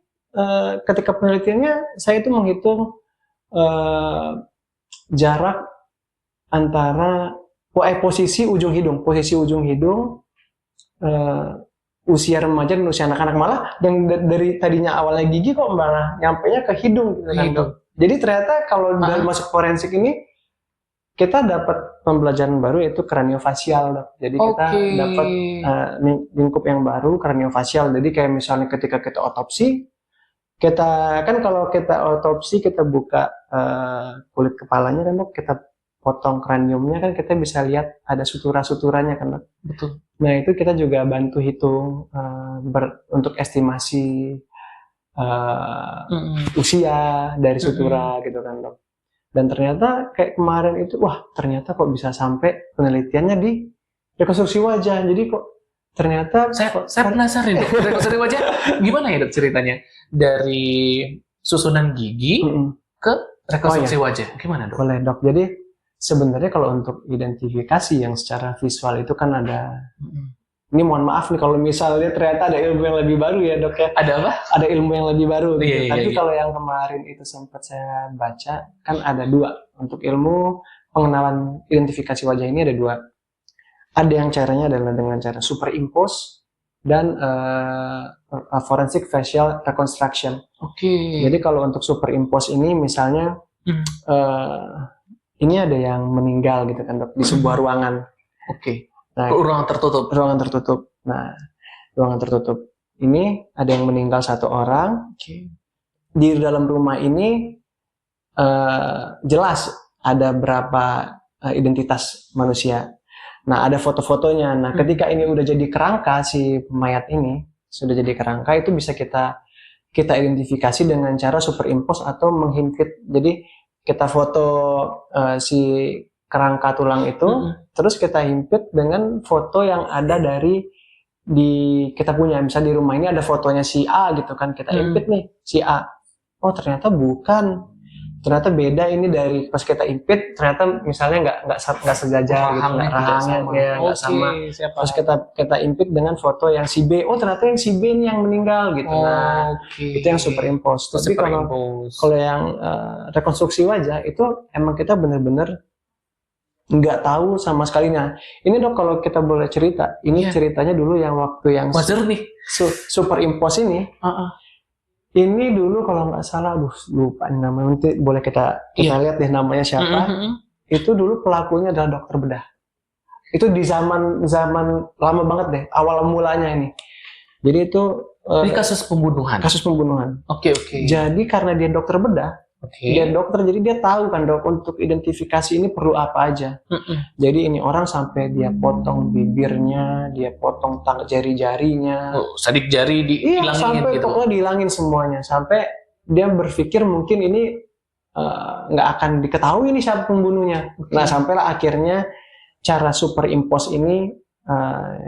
[SPEAKER 1] ketika penelitiannya saya itu menghitung jarak antara posisi ujung hidung, usia remaja dan usia anak-anak, malah dan dari tadinya awalnya gigi kok malah nyampenya ke hidung gitu kan dok. Jadi ternyata kalau dalam masuk forensik ini kita dapat pembelajaran baru yaitu kraniofasial dok. Jadi kita dapat lingkup yang baru, kraniofasial. Jadi kayak misalnya ketika kita otopsi, kita kan kalau kita otopsi kita buka kulit kepalanya kan dok, kita potong kraniumnya kan kita bisa lihat ada sutura-suturanya kan dok.
[SPEAKER 2] Betul.
[SPEAKER 1] Nah itu kita juga bantu hitung untuk estimasi usia dari sutura gitu kan dok. Dan ternyata kayak kemarin itu, ternyata kok bisa sampai penelitiannya di rekonstruksi wajah. Jadi kok ternyata
[SPEAKER 2] saya penasaran dok, rekonstruksi wajah gimana ya dok ceritanya dari susunan gigi ke rekonstruksi wajah, gimana dok?
[SPEAKER 1] Boleh dok. Jadi sebenarnya kalau untuk identifikasi yang secara visual itu kan ada. Ini mohon maaf nih kalau misalnya ternyata ada ilmu yang lebih baru ya dok ya.
[SPEAKER 2] Ada apa?
[SPEAKER 1] Ada ilmu yang lebih baru gitu. Tapi
[SPEAKER 2] iya.
[SPEAKER 1] kalau yang kemarin itu sempat saya baca, kan ada dua. Untuk ilmu pengenalan identifikasi wajah ini ada dua. Ada yang caranya adalah dengan cara superimpose dan forensic facial reconstruction. Jadi kalau untuk superimpose ini misalnya ini ada yang meninggal gitu kan dok, di sebuah ruangan. Nah,
[SPEAKER 2] ruangan tertutup.
[SPEAKER 1] Nah, ruangan tertutup. Ini ada yang meninggal satu orang. Di dalam rumah ini jelas ada berapa identitas manusia. Nah, ada foto-fotonya. Nah, ketika ini udah jadi kerangka si mayat ini, sudah jadi kerangka, itu bisa kita identifikasi dengan cara superimpose atau menghimpit. Jadi kita foto si kerangka tulang itu, terus kita himpit dengan foto yang ada dari kita punya. Misalnya di rumah ini ada fotonya si A gitu kan, kita himpit nih si A. Oh ternyata bukan, ternyata beda ini dari pas kita himpit, ternyata misalnya nggak sejajar gitu, rahangnya nggak sama. Terus kita himpit dengan foto yang si B. Oh ternyata yang si B ini yang meninggal gitu. Nah itu yang superimpose. Tapi kalau yang rekonstruksi wajah itu emang kita benar-benar nggak tahu sama sekali. Nah ini dok kalau kita boleh cerita, ini ceritanya dulu yang waktu yang superimpose ini. Ini dulu kalau nggak salah, lupa namanya, nanti boleh kita lihat deh namanya siapa. Itu dulu pelakunya adalah dokter bedah. Itu di zaman lama banget deh, awal mulanya ini. Jadi itu
[SPEAKER 2] ini kasus pembunuhan. Oke.
[SPEAKER 1] Jadi karena dia dokter bedah, dia dokter, jadi dia tahu kan dok untuk identifikasi ini perlu apa aja. Jadi ini orang sampai dia potong bibirnya, dia potong jari-jarinya,
[SPEAKER 2] sadik jari dihilangin
[SPEAKER 1] sampai
[SPEAKER 2] gitu.
[SPEAKER 1] Pokoknya dihilangin semuanya, sampai dia berpikir mungkin ini nggak akan diketahui ini siapa pembunuhnya. Nah sampailah akhirnya cara superimpose ini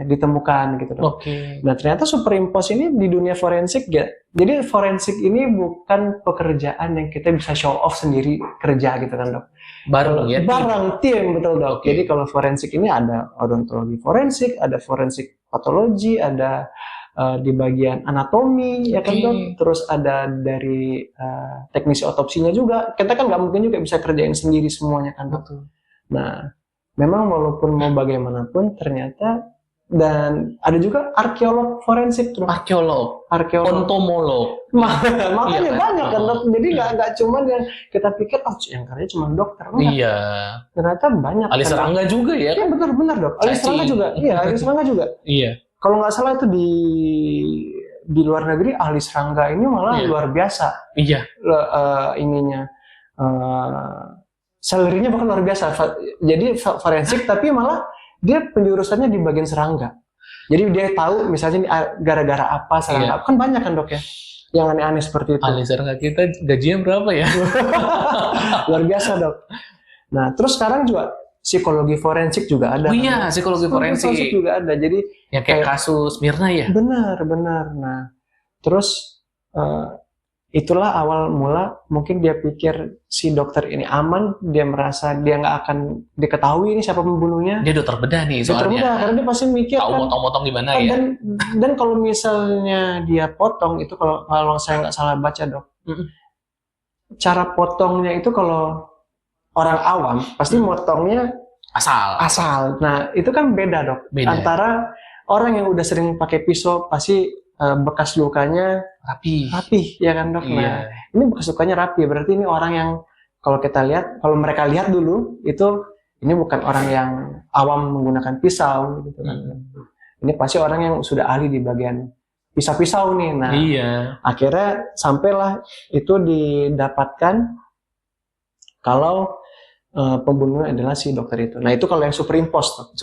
[SPEAKER 1] ditemukan gitu dok. Nah ternyata superimpose ini di dunia forensik ya. Jadi forensik ini bukan pekerjaan yang kita bisa show off sendiri kerja gitu kan dok. Bareng tim betul dok. Jadi kalau forensik ini ada odontologi forensik, ada forensik patologi, ada di bagian anatomi, ya kan dok. Terus ada dari teknisi otopsinya juga. Kita kan nggak mungkin juga bisa kerjain sendiri semuanya kan dok. Nah, memang walaupun mau bagaimanapun ternyata, dan ada juga arkeolog forensik tuh.
[SPEAKER 2] Arkeolog, entomolog.
[SPEAKER 1] Makanya
[SPEAKER 2] Iya kan?
[SPEAKER 1] banyak kan dok. Jadi nggak cuma yang kita pikir yang kerja cuma dokter. Enggak.
[SPEAKER 2] Iya.
[SPEAKER 1] Ternyata banyak.
[SPEAKER 2] Ahli serangga juga ya?
[SPEAKER 1] Iya benar dok. Ahli serangga juga. Iya, ahli serangga juga.
[SPEAKER 2] Iya.
[SPEAKER 1] Kalau nggak salah itu di luar negeri ahli serangga ini malah luar biasa.
[SPEAKER 2] Iya.
[SPEAKER 1] Ininya. Salary-nya bahkan luar biasa. Jadi forensik tapi malah dia penjurusannya di bagian serangga. Jadi dia tahu misalnya gara-gara apa serangga. Kan banyak kan dok ya yang aneh-aneh seperti itu.
[SPEAKER 2] Ahli serangga kita gajinya berapa ya?
[SPEAKER 1] Luar biasa dok. Nah terus sekarang juga psikologi forensik juga ada.
[SPEAKER 2] Oh iya, psikologi forensik
[SPEAKER 1] juga ada. Jadi
[SPEAKER 2] yang kayak kasus Mirna ya?
[SPEAKER 1] Benar. Nah terus itulah awal mula mungkin dia pikir si dokter ini aman, dia merasa dia nggak akan diketahui ini siapa pembunuhnya.
[SPEAKER 2] Dia dokter bedah nih soalnya.
[SPEAKER 1] Dokter bedah, karena dia pasti mikir
[SPEAKER 2] tahu
[SPEAKER 1] kan,
[SPEAKER 2] motong-motong gimana ya.
[SPEAKER 1] Dan kalau misalnya dia potong itu, kalau saya nggak salah baca dok, cara potongnya itu kalau orang awam pasti motongnya asal. Nah itu kan beda dok. Antara orang yang udah sering pakai pisau pasti bekas lukanya rapi ya kan dok. Nah ini bekas lukanya rapi, berarti ini orang yang kalau mereka lihat dulu itu ini bukan orang yang awam menggunakan pisau gitu kan. Ini pasti orang yang sudah ahli di bagian pisau-pisau nih. Nah akhirnya sampailah itu didapatkan kalau pembunuhnya adalah si dokter itu. Nah itu kalau yang superimpos.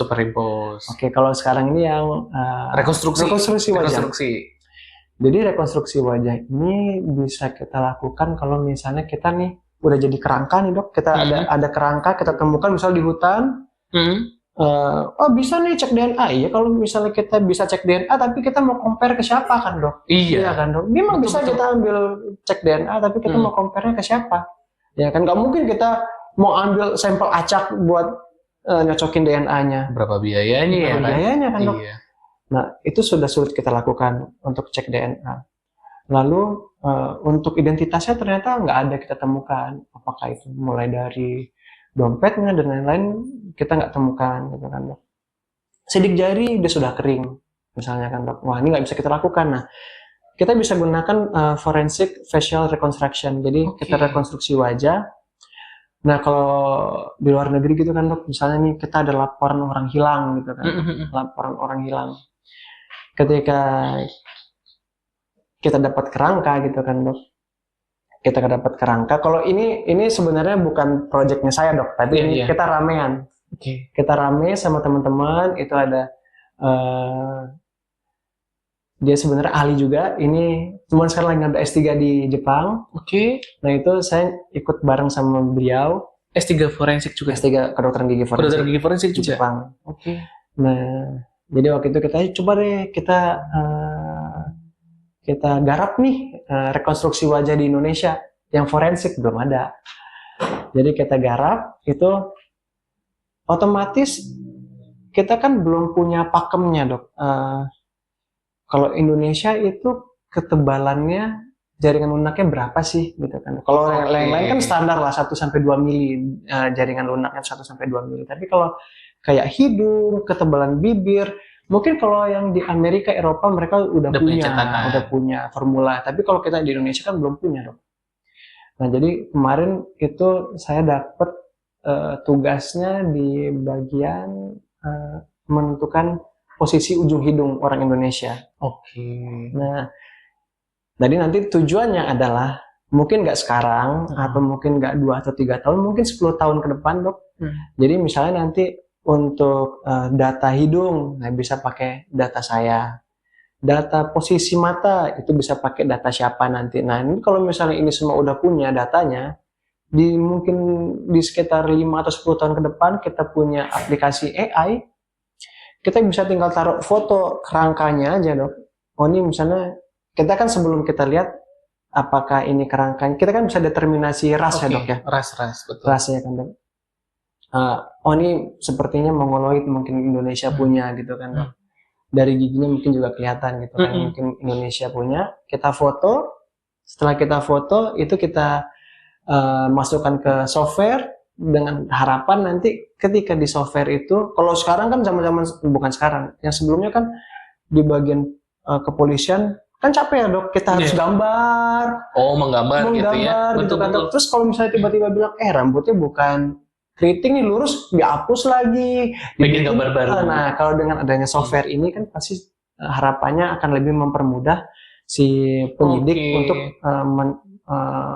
[SPEAKER 1] Oke, kalau sekarang ini yang rekonstruksi wajah. Jadi rekonstruksi wajah ini bisa kita lakukan kalau misalnya kita nih udah jadi kerangka nih dok. Kita ada kerangka kita temukan misalnya di hutan. Bisa nih cek DNA. Iya kalau misalnya kita bisa cek DNA tapi kita mau compare ke siapa kan dok? Iya kan dok. Memang bisa kita ambil cek DNA tapi kita mau compare-nya ke siapa? Ya kan nggak mungkin kita mau ambil sampel acak buat nyocokin DNA-nya.
[SPEAKER 2] Berapa biayanya ya kan?
[SPEAKER 1] Biayanya kan dok. Iya. Nah itu sudah sulit kita lakukan untuk cek DNA. Lalu untuk identitasnya ternyata nggak ada kita temukan. Apakah itu mulai dari dompetnya dan lain-lain kita nggak temukan gitu kan dok. Sidik jari dia sudah kering misalnya kan dok. Wah ini nggak bisa kita lakukan. Nah kita bisa gunakan forensic facial reconstruction. Jadi kita rekonstruksi wajah. Nah kalau di luar negeri gitu kan dok, misalnya nih kita ada laporan orang hilang gitu kan, laporan orang hilang. Ketika kita dapat kerangka gitu kan dok, kita dapat kerangka. Kalau ini sebenarnya bukan proyeknya saya dok, tapi ini kita ramean. Kita rame sama teman-teman, itu ada dia sebenarnya ahli juga. Ini teman sekarang lagi ngambil S3 di Jepang. Nah itu saya ikut bareng sama beliau.
[SPEAKER 2] S3 forensik juga.
[SPEAKER 1] S3 kedokteran gigi forensik.
[SPEAKER 2] Kedokteran gigi forensik juga.
[SPEAKER 1] Di Jepang. Nah jadi waktu itu kita coba deh kita garap nih rekonstruksi wajah di Indonesia yang forensik belum ada. Jadi kita garap itu otomatis kita kan belum punya pakemnya dok. Kalau Indonesia itu ketebalannya jaringan lunaknya berapa sih gitu kan. Kalau lain-lain kan standar lah 1 sampai 2 mili jaringan lunaknya 1 sampai 2 mili. Tapi kalau kayak hidung, ketebalan bibir, mungkin kalau yang di Amerika, Eropa mereka udah punya formula. Tapi kalau kita di Indonesia kan belum punya dok. Nah jadi kemarin itu saya dapat tugasnya di bagian menentukan posisi ujung hidung orang Indonesia. Nah, jadi nanti tujuannya adalah mungkin nggak sekarang atau mungkin nggak 2 atau 3 tahun, mungkin 10 tahun ke depan dok. Jadi misalnya nanti untuk data hidung, nah bisa pakai data saya. Data posisi mata itu bisa pakai data siapa nanti. Nah ini kalau misalnya ini semua udah punya datanya, mungkin di sekitar 5 atau 10 tahun ke depan kita punya aplikasi AI. Kita bisa tinggal taruh foto kerangkanya aja dok. Oh ini misalnya kita kan sebelum kita lihat apakah ini kerangkanya, kita kan bisa determinasi ras ya dok ya.
[SPEAKER 2] Ras betul.
[SPEAKER 1] Rasnya kan dok. Oh ini sepertinya mongoloid mungkin Indonesia punya gitu kan dok. dari giginya mungkin juga kelihatan gitu kan, mungkin Indonesia punya, kita foto, setelah kita foto itu kita masukkan ke software dengan harapan nanti ketika di software itu, kalau sekarang kan zaman-zaman, bukan sekarang, yang sebelumnya kan di bagian kepolisian kan capek ya dok, kita harus gambar,
[SPEAKER 2] menggambar gitu ya,
[SPEAKER 1] gitu kan dok. Terus kalau misalnya tiba-tiba bilang rambutnya bukan keriting nih, lurus, dihapus lagi,
[SPEAKER 2] bikin gambar baru.
[SPEAKER 1] Nah kalau dengan adanya software ini kan pasti harapannya akan lebih mempermudah si penyidik untuk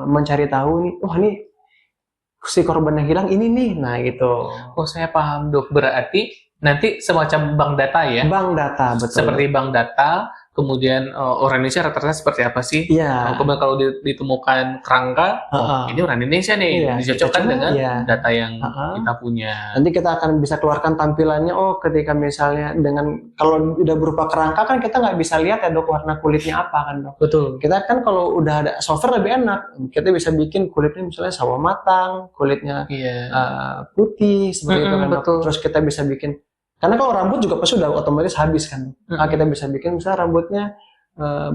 [SPEAKER 1] mencari tahu nih, ini si korban yang hilang ini nih, nah gitu.
[SPEAKER 2] Oh saya paham dok, berarti nanti semacam bank data ya?
[SPEAKER 1] Bank data, betul.
[SPEAKER 2] Seperti bank data, kemudian orang Indonesia rata-rata seperti apa sih?
[SPEAKER 1] Iya.
[SPEAKER 2] Kemudian kalau ditemukan kerangka, ini orang Indonesia nih, dicocokkan dengan data yang kita punya.
[SPEAKER 1] Nanti kita akan bisa keluarkan tampilannya, ketika misalnya dengan, kalau udah berupa kerangka kan kita nggak bisa lihat ya dok warna kulitnya apa kan dok.
[SPEAKER 2] Betul.
[SPEAKER 1] Kita kan kalau udah ada software lebih enak, kita bisa bikin kulitnya misalnya sawo matang, kulitnya putih, seperti itu kan dok. Terus kita bisa bikin, karena kalau rambut juga pasti udah otomatis habis kan. Kita bisa bikin misalnya rambutnya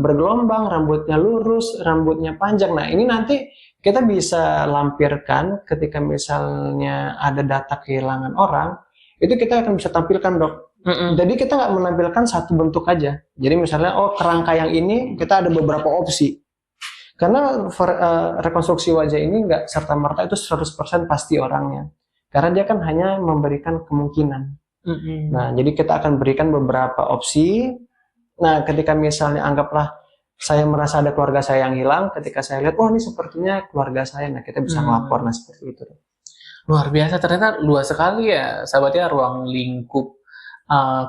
[SPEAKER 1] bergelombang, rambutnya lurus, rambutnya panjang. Nah ini nanti kita bisa lampirkan ketika misalnya ada data kehilangan orang, itu kita akan bisa tampilkan dok. Jadi kita nggak menampilkan satu bentuk aja. Jadi misalnya kerangka yang ini kita ada beberapa opsi. Karena rekonstruksi wajah ini nggak serta-merta itu 100% pasti orangnya. Karena dia kan hanya memberikan kemungkinan. Nah, jadi kita akan berikan beberapa opsi. Nah, ketika misalnya anggaplah saya merasa ada keluarga saya yang hilang, ketika saya lihat, ini sepertinya keluarga saya, nah kita bisa melapor, nah seperti itu.
[SPEAKER 2] Luar biasa, ternyata luas sekali ya, sahabatnya, ruang lingkup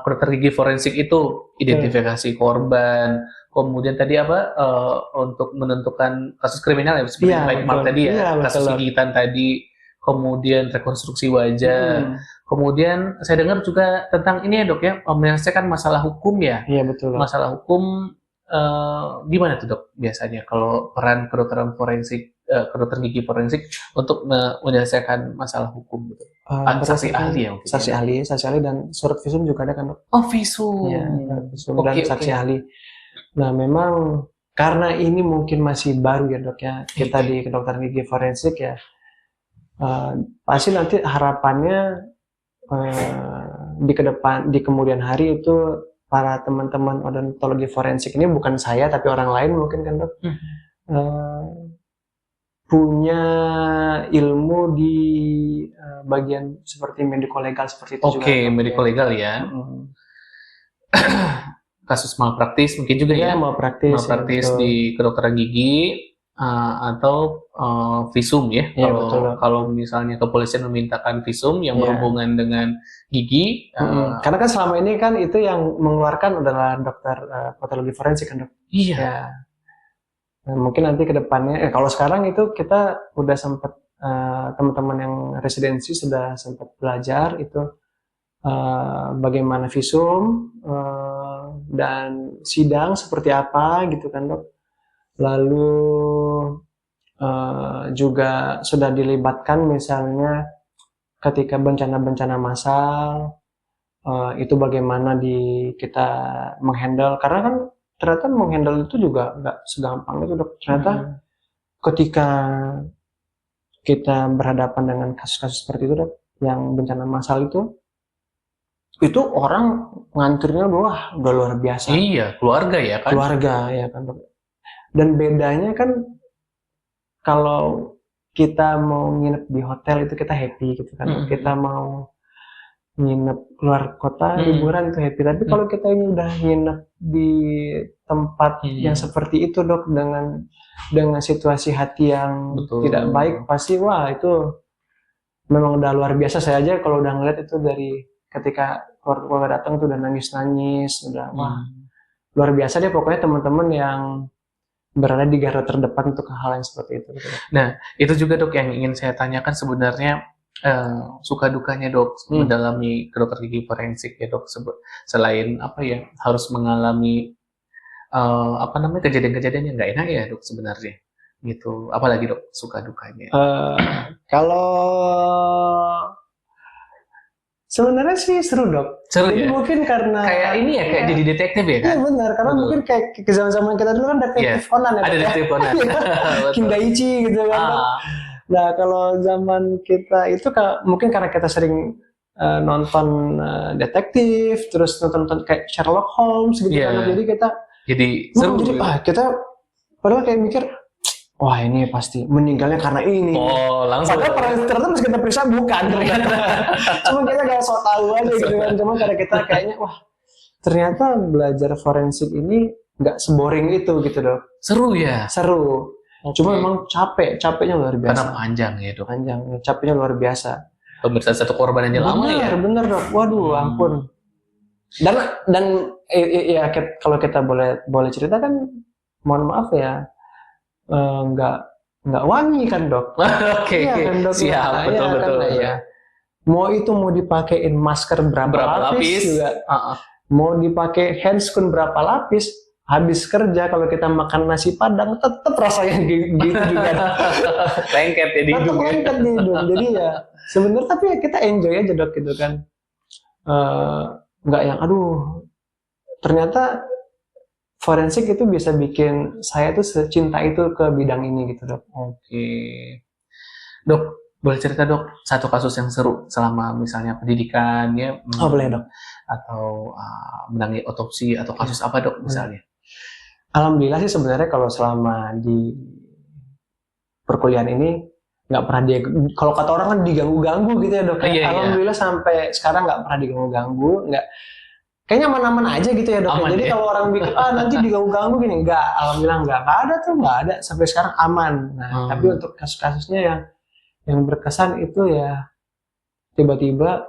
[SPEAKER 2] kedokter gigi forensik itu, identifikasi korban, kemudian tadi untuk menentukan kasus kriminal ya, seperti bite mark tadi ya, kasus gigitan tadi, kemudian rekonstruksi wajah. Kemudian saya dengar juga tentang ini ya dok ya, menyelesaikan masalah hukum ya.
[SPEAKER 1] Iya betul.
[SPEAKER 2] Masalah hukum gimana tuh dok biasanya kalau peran kedokteran forensik, kedokter gigi forensik untuk menyelesaikan masalah hukum gitu? Saksi ahli ya mungkin.
[SPEAKER 1] Saksi ahli dan surat visum juga ada kan dok?
[SPEAKER 2] Oh visum.
[SPEAKER 1] Iya, visum dan saksi ahli. Nah memang karena ini mungkin masih baru ya dok ya, kita di kedokteran gigi forensik ya, pasti nanti harapannya di kemudian hari itu para teman-teman odontologi forensik ini, bukan saya tapi orang lain mungkin kan dok, punya ilmu di bagian seperti medico legal seperti itu juga.
[SPEAKER 2] Medico legal ya. Kasus malpraktis mungkin juga ya. Malpraktis di kedokteran gigi. Atau visum ya, kalau misalnya kepolisian memintakan visum yang berhubungan dengan gigi,
[SPEAKER 1] karena kan selama ini kan itu yang mengeluarkan adalah dokter patologi forensik kan dok.
[SPEAKER 2] Iya.
[SPEAKER 1] Ya. Nah, mungkin nanti ke depannya, kalau sekarang itu kita udah sempat teman-teman yang residensi sudah sempat belajar itu bagaimana visum dan sidang seperti apa gitu kan dok. Lalu juga sudah dilibatkan misalnya ketika bencana-bencana massal, itu bagaimana kita menghandle, karena kan ternyata menghandle itu juga nggak segampang itu dok. Ternyata ketika kita berhadapan dengan kasus-kasus seperti itu dok, yang bencana massal itu orang nganturnya udah luar biasa.
[SPEAKER 2] Iya, keluarga ya kan?
[SPEAKER 1] Keluarga ya kan dok. Dan bedanya kan kalau kita mau nginep di hotel itu kita happy gitu kan. Kita mau nginep keluar kota liburan itu happy. Tapi kalau kita ini udah nginep di tempat yang seperti itu dok, dengan situasi hati yang tidak baik, pasti itu memang udah luar biasa. Saya aja kalau udah ngeliat itu dari ketika keluarga datang tuh udah nangis-nangis, udah luar biasa deh pokoknya teman-teman yang berada di garda terdepan untuk hal yang seperti itu.
[SPEAKER 2] Nah, itu juga dok yang ingin saya tanyakan sebenarnya, suka dukanya dok mendalami kedokter gigi forensik ya dok, selain harus mengalami kejadian-kejadian yang nggak enak ya dok sebenarnya gitu, apalagi dok suka dukanya?
[SPEAKER 1] Kalau Sebenarnya sih seru dok.
[SPEAKER 2] Seru
[SPEAKER 1] Jadi
[SPEAKER 2] ya?
[SPEAKER 1] mungkin karena
[SPEAKER 2] Kayak ini ya, kayak jadi detektif ya kan?
[SPEAKER 1] Iya benar, karena
[SPEAKER 2] Betul.
[SPEAKER 1] mungkin kayak ke zaman kita dulu kan detektif Conan ya.
[SPEAKER 2] Ada
[SPEAKER 1] Dok, ya?
[SPEAKER 2] detektif Conan. Betul.
[SPEAKER 1] Kindaichi gitu kan. Dok.
[SPEAKER 2] Ah,
[SPEAKER 1] Nah kalau zaman kita itu mungkin karena kita sering nonton detektif, terus nonton kayak Sherlock Holmes gitu
[SPEAKER 2] Iya.
[SPEAKER 1] kan. Dok. Jadi kita
[SPEAKER 2] jadi seru.
[SPEAKER 1] jadi
[SPEAKER 2] gitu.
[SPEAKER 1] kita padahal kayak mikir wah ini pasti meninggalnya karena ini.
[SPEAKER 2] Oh, langsung.
[SPEAKER 1] Padahal ternyata pas kita periksa bukan ternyata. Cuma kita kayak sok tahu aja gitu kan. Cuma karena kita kayaknya wah ternyata belajar forensik ini nggak seboring itu gitu dok.
[SPEAKER 2] Seru ya?
[SPEAKER 1] Seru.
[SPEAKER 2] Okay.
[SPEAKER 1] Cuma memang capeknya luar biasa.
[SPEAKER 2] Karena panjang ya dok.
[SPEAKER 1] Panjang, capeknya luar biasa.
[SPEAKER 2] Pemeriksaan satu korban aja lama ya?
[SPEAKER 1] Bener dok. Waduh, ampun. Dan ya kalau kita boleh cerita kan, mohon maaf ya, nggak wangi kan dok.
[SPEAKER 2] Oke,
[SPEAKER 1] Iya kan dok.
[SPEAKER 2] siap,
[SPEAKER 1] Nah,
[SPEAKER 2] betul
[SPEAKER 1] iya,
[SPEAKER 2] betul.
[SPEAKER 1] Kan, ya. Mau dipakein masker berapa lapis juga, mau dipakai handscoon berapa lapis, habis kerja kalau kita makan nasi padang tetap rasanya gitu juga.
[SPEAKER 2] Lengket ya di hidung.
[SPEAKER 1] Lengket di hidung. Jadi ya sebenarnya tapi ya kita enjoy aja dok gitu kan. Nggak yang aduh ternyata forensik itu bisa bikin saya tuh secinta itu ke bidang ini gitu dok.
[SPEAKER 2] Oke. Dok, boleh cerita dok satu kasus yang seru selama misalnya pendidikan ya?
[SPEAKER 1] Oh boleh dok.
[SPEAKER 2] Atau menangani otopsi atau kasus apa dok misalnya?
[SPEAKER 1] Alhamdulillah sih sebenarnya kalau selama di perkuliahan ini nggak pernah kalau kata orang kan diganggu-ganggu gitu ya dok.
[SPEAKER 2] Iya,
[SPEAKER 1] Alhamdulillah sampai sekarang nggak pernah diganggu-ganggu, nggak. Kayaknya aman-aman aja gitu ya dok. Jadi kalau orang bikin nanti diganggu-ganggu gini, nggak. Alhamdulillah nggak ada tuh, nggak ada sampai sekarang aman. Nah tapi untuk kasus-kasusnya yang berkesan itu ya tiba-tiba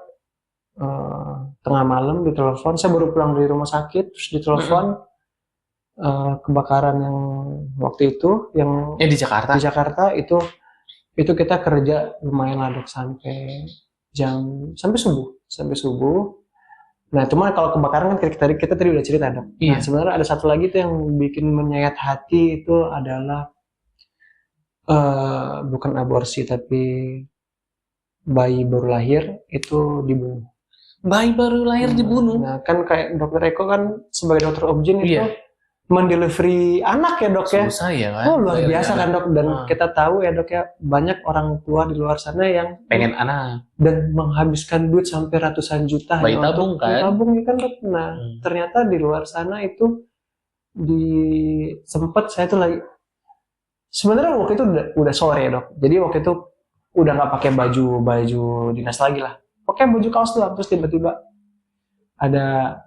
[SPEAKER 1] tengah malam ditelepon, saya baru pulang dari rumah sakit terus ditelepon kebakaran yang waktu itu yang
[SPEAKER 2] di Jakarta.
[SPEAKER 1] Di Jakarta itu kita kerja lumayan lah dok sampai subuh. Nah, cuma kalau kebakaran kan kita tadi udah cerita dok. Nah, sebenarnya ada satu lagi tuh yang bikin menyayat hati itu adalah bukan aborsi tapi bayi baru lahir itu dibunuh.
[SPEAKER 2] Bayi baru lahir dibunuh.
[SPEAKER 1] Nah, kan kayak dokter Eko kan sebagai dokter obgyn itu mendelivery anak ya dok ya.
[SPEAKER 2] Susah ya kan.
[SPEAKER 1] Oh luar biasa kan dok, dan kita tahu ya dok ya banyak orang tua di luar sana yang
[SPEAKER 2] pengen anak
[SPEAKER 1] dan menghabiskan duit sampai ratusan juta
[SPEAKER 2] bayi tabung kan.
[SPEAKER 1] Tabung kan dok. Nah ternyata di luar sana itu sempat saya tuh lagi sebenarnya waktu itu udah sore dok. Jadi waktu itu udah nggak pakai baju dinas lagi lah. Pakai baju kaos doang, terus tiba-tiba ada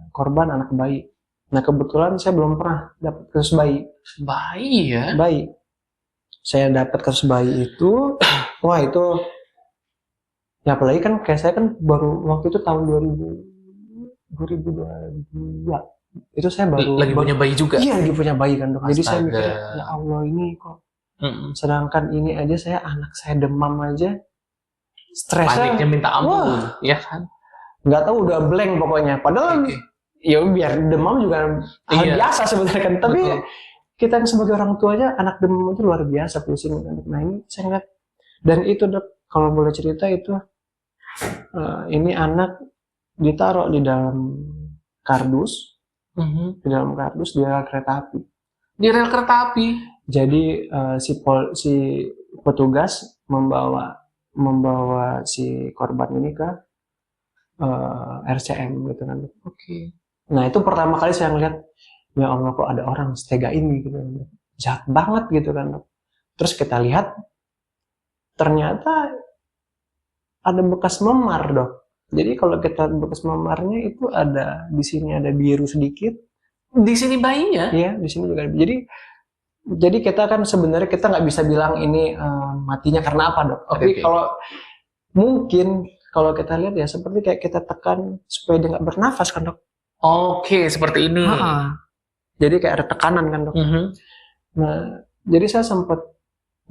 [SPEAKER 1] korban anak bayi. Nah kebetulan saya belum pernah dapat kasus bayi. Bayi. Saya dapat kasus bayi itu, wah itu, ya apalagi kan kayak saya kan baru waktu itu tahun 2022. Itu saya baru
[SPEAKER 2] punya bayi juga.
[SPEAKER 1] Iya lagi punya bayi kan dok. Jadi saya mikir ya Allah ini kok. Sedangkan ini aja anak saya demam aja. Stresnya
[SPEAKER 2] paniknya minta ampun, ya kan?
[SPEAKER 1] Nggak tahu udah blank pokoknya. Padahal ya biar demam juga hal biasa sebenarnya kan. Tapi kita sebagai orang tuanya anak demam itu luar biasa pusing. Nah ini saya ngeliat dan itu dok kalau boleh cerita itu ini anak ditaruh di dalam kardus, di rel kereta api.
[SPEAKER 2] Di rel kereta api.
[SPEAKER 1] Jadi si petugas membawa si korban ini ke RCM gitu kan. Nah itu pertama kali saya ngeliat ya Allah kok ada orang setega ini gitu, jahat banget gitu kan. Terus kita lihat ternyata ada bekas memar dok. Jadi kalau kita bekas memarnya itu ada di sini ada biru sedikit.
[SPEAKER 2] Di sini bayinya?
[SPEAKER 1] Iya di sini juga. Jadi kita kan sebenarnya kita nggak bisa bilang ini matinya karena apa dok. Tapi kalau mungkin kalau kita lihat ya seperti kayak kita tekan supaya dia nggak bernafas kan dok.
[SPEAKER 2] Oke, seperti ini.
[SPEAKER 1] Jadi kayak ada tekanan kan dok. Nah jadi saya sempat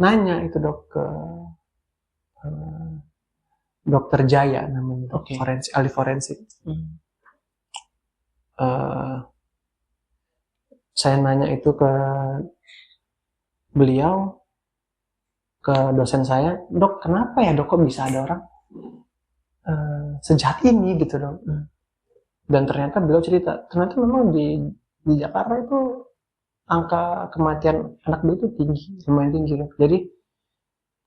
[SPEAKER 1] nanya itu dok ke dokter Jaya namanya, ahli forensik. Saya nanya itu ke beliau, ke dosen saya, dok kenapa ya dok kok bisa ada orang sejahat ini gitu dong. Dan ternyata beliau cerita, ternyata memang di Jakarta itu angka kematian anak beliau itu tinggi, lumayan tinggi dok. Jadi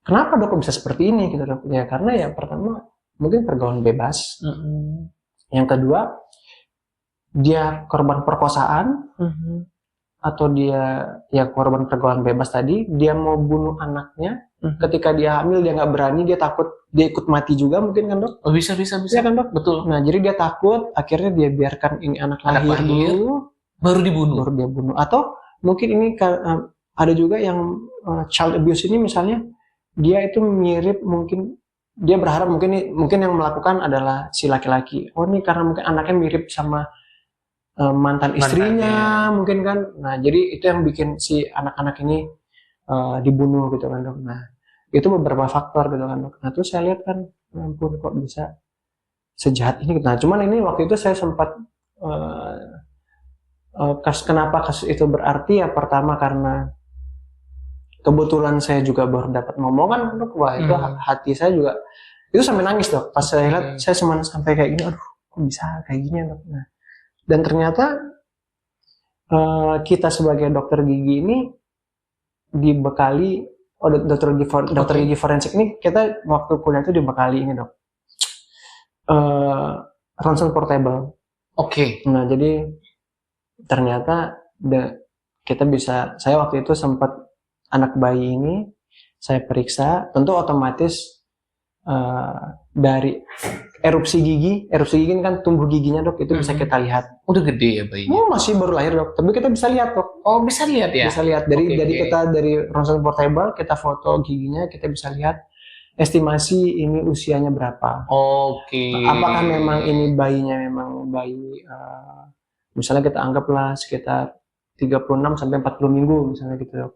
[SPEAKER 1] kenapa dok kok bisa seperti ini gitu dok? Ya karena ya pertama mungkin pergaulan bebas. Yang kedua dia korban perkosaan atau dia ya korban pergaulan bebas tadi, dia mau bunuh anaknya. Ketika dia hamil dia nggak berani, dia takut dia ikut mati juga mungkin kan dok?
[SPEAKER 2] Oh, bisa
[SPEAKER 1] Ya kan dok?
[SPEAKER 2] betul.
[SPEAKER 1] Nah jadi dia takut, akhirnya dia biarkan ini anak lahir dulu,
[SPEAKER 2] baru dibunuh.
[SPEAKER 1] Baru dia bunuh. Atau mungkin ini ada juga yang child abuse ini misalnya dia itu mirip, mungkin dia berharap mungkin yang melakukan adalah si laki-laki. Oh ini karena mungkin anaknya mirip sama mantan istrinya mungkin kan. Nah jadi itu yang bikin si anak-anak ini dibunuh gitu kan dok. Nah itu beberapa faktor gitu kan dok. Nah terus saya lihat kan, ampun kok bisa sejahat ini. Nah cuman ini waktu itu saya sempat kenapa kasus itu berarti ya, pertama karena kebetulan saya juga baru dapat ngomongan dok. Wah itu hati saya juga itu sampai nangis dok. Pas saya lihat saya sampai kayak gini, aduh kok bisa kayak gini dok. Nah dan ternyata kita sebagai dokter gigi ini dibekali dokter gigi forensik ini, kita waktu kuliah itu dibekali ini dok, ronsen portable. Nah jadi ternyata saya waktu itu sempat anak bayi ini saya periksa, tentu otomatis dari erupsi gigi kan tumbuh giginya dok, itu bisa kita lihat.
[SPEAKER 2] Udah gede ya bayinya?
[SPEAKER 1] Masih baru lahir dok, tapi kita bisa lihat dok.
[SPEAKER 2] Oh bisa lihat ya?
[SPEAKER 1] Bisa lihat dari ronsen portable, kita foto giginya, kita bisa lihat estimasi ini usianya berapa. Apakah memang ini bayinya memang bayi misalnya kita anggaplah sekitar 36 sampai 40 minggu misalnya gitu dok.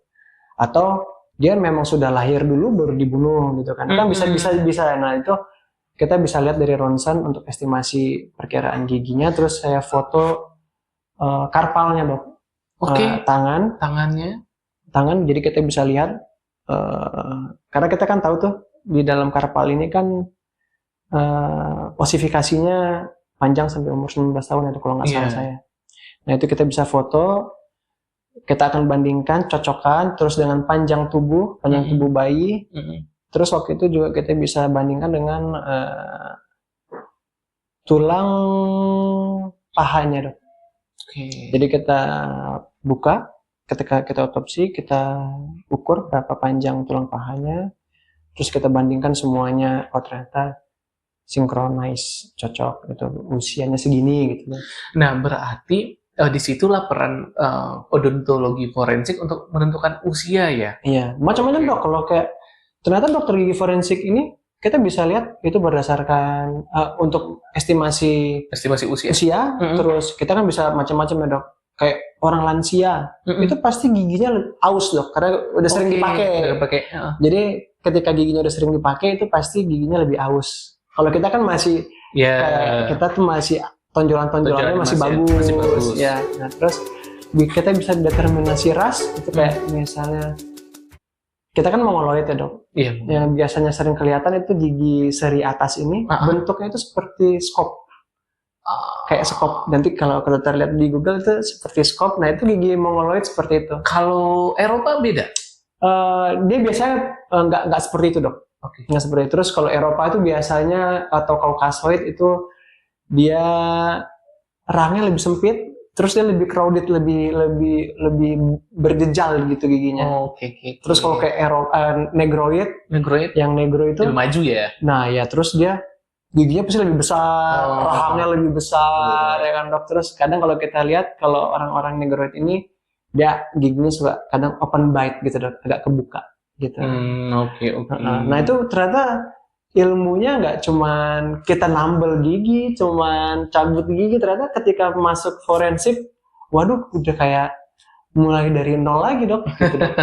[SPEAKER 1] Atau dia memang sudah lahir dulu baru dibunuh gitu kan. Kan bisa. Nah itu kita bisa lihat dari ronsen untuk estimasi perkiraan giginya. Terus saya foto karpalnya dok. Tangan, jadi kita bisa lihat karena kita kan tahu tuh di dalam karpal ini kan osifikasinya panjang sampai umur 19 tahun ya kalau nggak salah saya. Nah itu kita bisa foto, kita akan bandingkan, cocokkan, terus dengan panjang tubuh bayi. Terus waktu itu juga kita bisa bandingkan dengan tulang pahanya dok. Jadi kita buka, ketika kita otopsi, kita ukur berapa panjang tulang pahanya, terus kita bandingkan semuanya, oh ternyata sinkronis, cocok gitu, usianya segini gitu.
[SPEAKER 2] Nah berarti disitulah peran odontologi forensik untuk menentukan usia ya?
[SPEAKER 1] Iya, macam-macam dok. Kalau kayak ternyata dokter gigi forensik ini kita bisa lihat itu berdasarkan untuk estimasi usia. Terus kita kan bisa macam-macam ya dok. Kayak orang lansia itu pasti giginya aus dok, karena udah sering dipakai. Jadi ketika giginya udah sering dipakai itu pasti giginya lebih aus. Kalau kita kan masih kita tuh masih tonjolan-tonjolannya masih bagus. Ya. Nah, terus kita bisa determinasi ras itu kayak misalnya kita kan mongoloid ya dok. Yang biasanya sering kelihatan itu gigi seri atas ini bentuknya itu seperti skop. Kayak skop. Nanti kalau kita lihat di Google itu seperti skop. Nah itu gigi mongoloid seperti itu.
[SPEAKER 2] Kalau Eropa beda?
[SPEAKER 1] Dia biasanya nggak seperti itu dok. Nggak seperti itu. Terus kalau Eropa itu biasanya atau Kaukasoid itu dia rahangnya lebih sempit, terus dia lebih crowded, lebih berjejal gitu giginya. Terus kalau kayak negroid, yang negro itu
[SPEAKER 2] lebih maju ya.
[SPEAKER 1] Nah ya, terus dia giginya pasti lebih besar, rahangnya lebih besar, ya kan dok. Terus kadang kalau kita lihat kalau orang-orang negroid ini dia giginya suka kadang open bite gitu dok, agak kebuka gitu. Nah itu ternyata ilmunya nggak cuman kita nambel gigi, cuman cabut gigi, ternyata ketika masuk forensik, waduh udah kayak mulai dari nol lagi dok. Gitu, dok.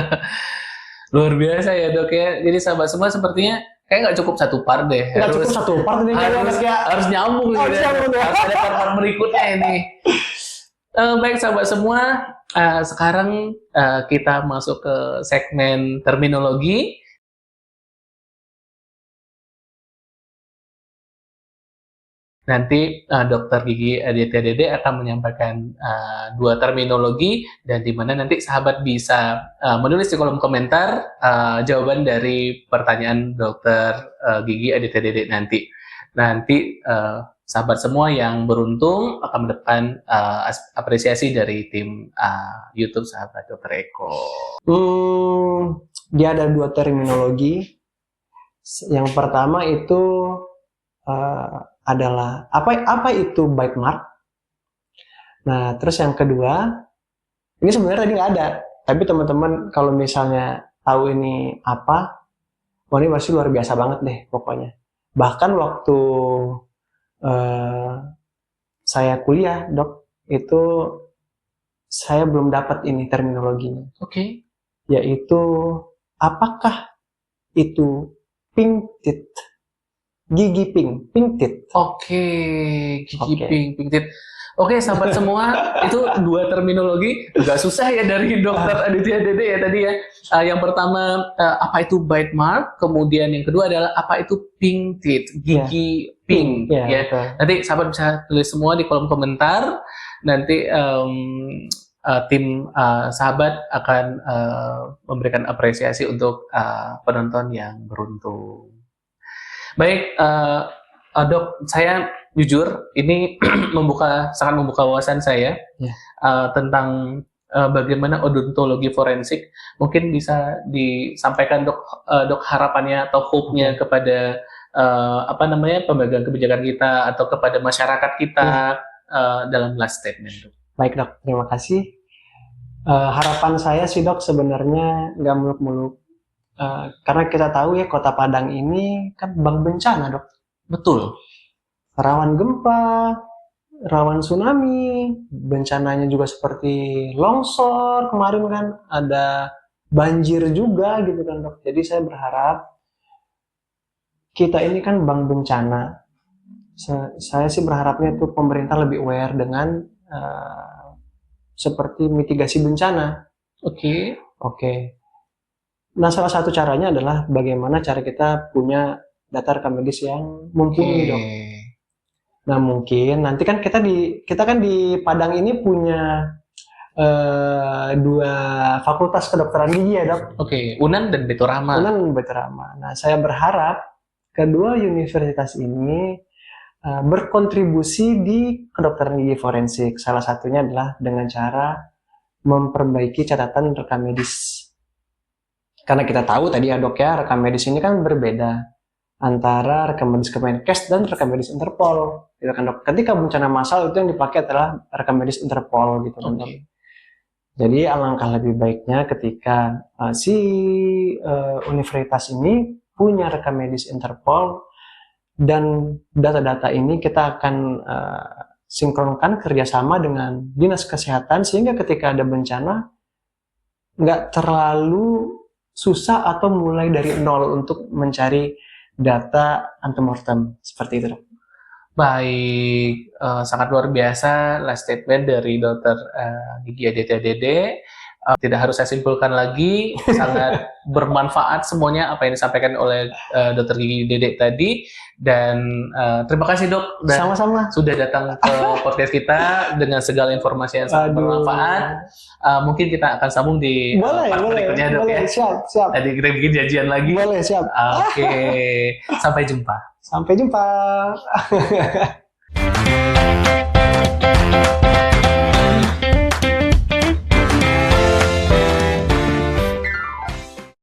[SPEAKER 2] Luar biasa ya dok ya. Jadi sahabat semua sepertinya kayak nggak cukup satu part deh.
[SPEAKER 1] Nggak cukup satu part nih,
[SPEAKER 2] harus nyambung gitu ya. Harus ada part-part berikutnya ini. Baik sahabat semua, sekarang kita masuk ke segmen terminologi. Nanti Dokter Gigi Aditya Dede akan menyampaikan 2 terminologi, dan di mana nanti sahabat bisa menulis di kolom komentar jawaban dari pertanyaan Dokter Gigi Aditya Dede nanti. Nanti sahabat semua yang beruntung akan mendapatkan apresiasi dari tim YouTube Sahabat Dokter Eko.
[SPEAKER 1] Dia ada 2 terminologi. Yang pertama itu adalah apa itu bite mark. Nah, terus yang kedua, ini sebenarnya tadi nggak ada, tapi teman-teman kalau misalnya tahu ini apa, wah ini pasti luar biasa banget deh pokoknya. Bahkan waktu saya kuliah, Dok, itu saya belum dapat ini terminologinya.
[SPEAKER 2] Oke.
[SPEAKER 1] Yaitu apakah itu pink teeth? Gigi pink teeth.
[SPEAKER 2] Oke, gigi pink teeth. Oke, sahabat semua, itu 2 terminologi, agak susah ya dari Dokter Aditya Dede ya tadi ya. Yang pertama, apa itu bite mark, kemudian yang kedua adalah apa itu pink teeth, gigi pink. Ya. Nanti sahabat bisa tulis semua di kolom komentar, nanti tim sahabat akan memberikan apresiasi untuk penonton yang beruntung. Baik, Dok, saya jujur ini sangat membuka wawasan saya tentang bagaimana odontologi forensik. Mungkin bisa disampaikan Dok harapannya atau hope-nya kepada pemegang kebijakan kita atau kepada masyarakat kita dalam last statement, Dok.
[SPEAKER 1] Baik, Dok, terima kasih. Harapan saya sih, Dok, sebenarnya nggak muluk-muluk. Karena kita tahu ya Kota Padang ini kan bang bencana, Dok.
[SPEAKER 2] Betul.
[SPEAKER 1] Rawan gempa, rawan tsunami, bencananya juga seperti longsor, kemarin kan ada banjir juga gitu kan, Dok. Jadi saya berharap kita ini kan bang bencana. Saya sih berharapnya itu pemerintah lebih aware dengan seperti mitigasi bencana.
[SPEAKER 2] Oke.
[SPEAKER 1] Nah, salah satu caranya adalah bagaimana cara kita punya data rekam medis yang mumpuni, Dok. Nah, mungkin nanti kan kita di Padang ini punya 2 fakultas kedokteran gigi ya, Dok.
[SPEAKER 2] Oke, Unan dan Baitur Rahma.
[SPEAKER 1] Nah, saya berharap kedua universitas ini berkontribusi di kedokteran gigi forensik. Salah satunya adalah dengan cara memperbaiki catatan rekam medis. Karena kita tahu tadi ya, Dok, ya, rekam medis ini kan berbeda antara rekam medis Kemenkes dan rekam medis Interpol, gitu kan, Dok. Ketika bencana massal itu yang dipakai adalah rekam medis Interpol, gitu kan, Dok. Jadi alangkah lebih baiknya ketika universitas ini punya rekam medis Interpol dan data-data ini kita akan sinkronkan kerjasama dengan dinas kesehatan sehingga ketika ada bencana nggak terlalu susah atau mulai dari nol untuk mencari data antemortem seperti itu, Dok.
[SPEAKER 2] Baik, sangat luar biasa last statement dari Dokter Gigi Aditya Dede. Tidak harus saya simpulkan lagi, sangat bermanfaat semuanya apa yang disampaikan oleh Dokter Gigi Dede tadi. Dan terima kasih, Dok,
[SPEAKER 1] sama-sama
[SPEAKER 2] sudah datang ke podcast kita dengan segala informasi yang sangat bermanfaat. Mungkin kita akan sambung di part berikutnya, Dok, ya.
[SPEAKER 1] Siap.
[SPEAKER 2] Tadi kita bikin janjian lagi.
[SPEAKER 1] Boleh, siap.
[SPEAKER 2] Oke. Sampai jumpa.
[SPEAKER 1] Sampai jumpa.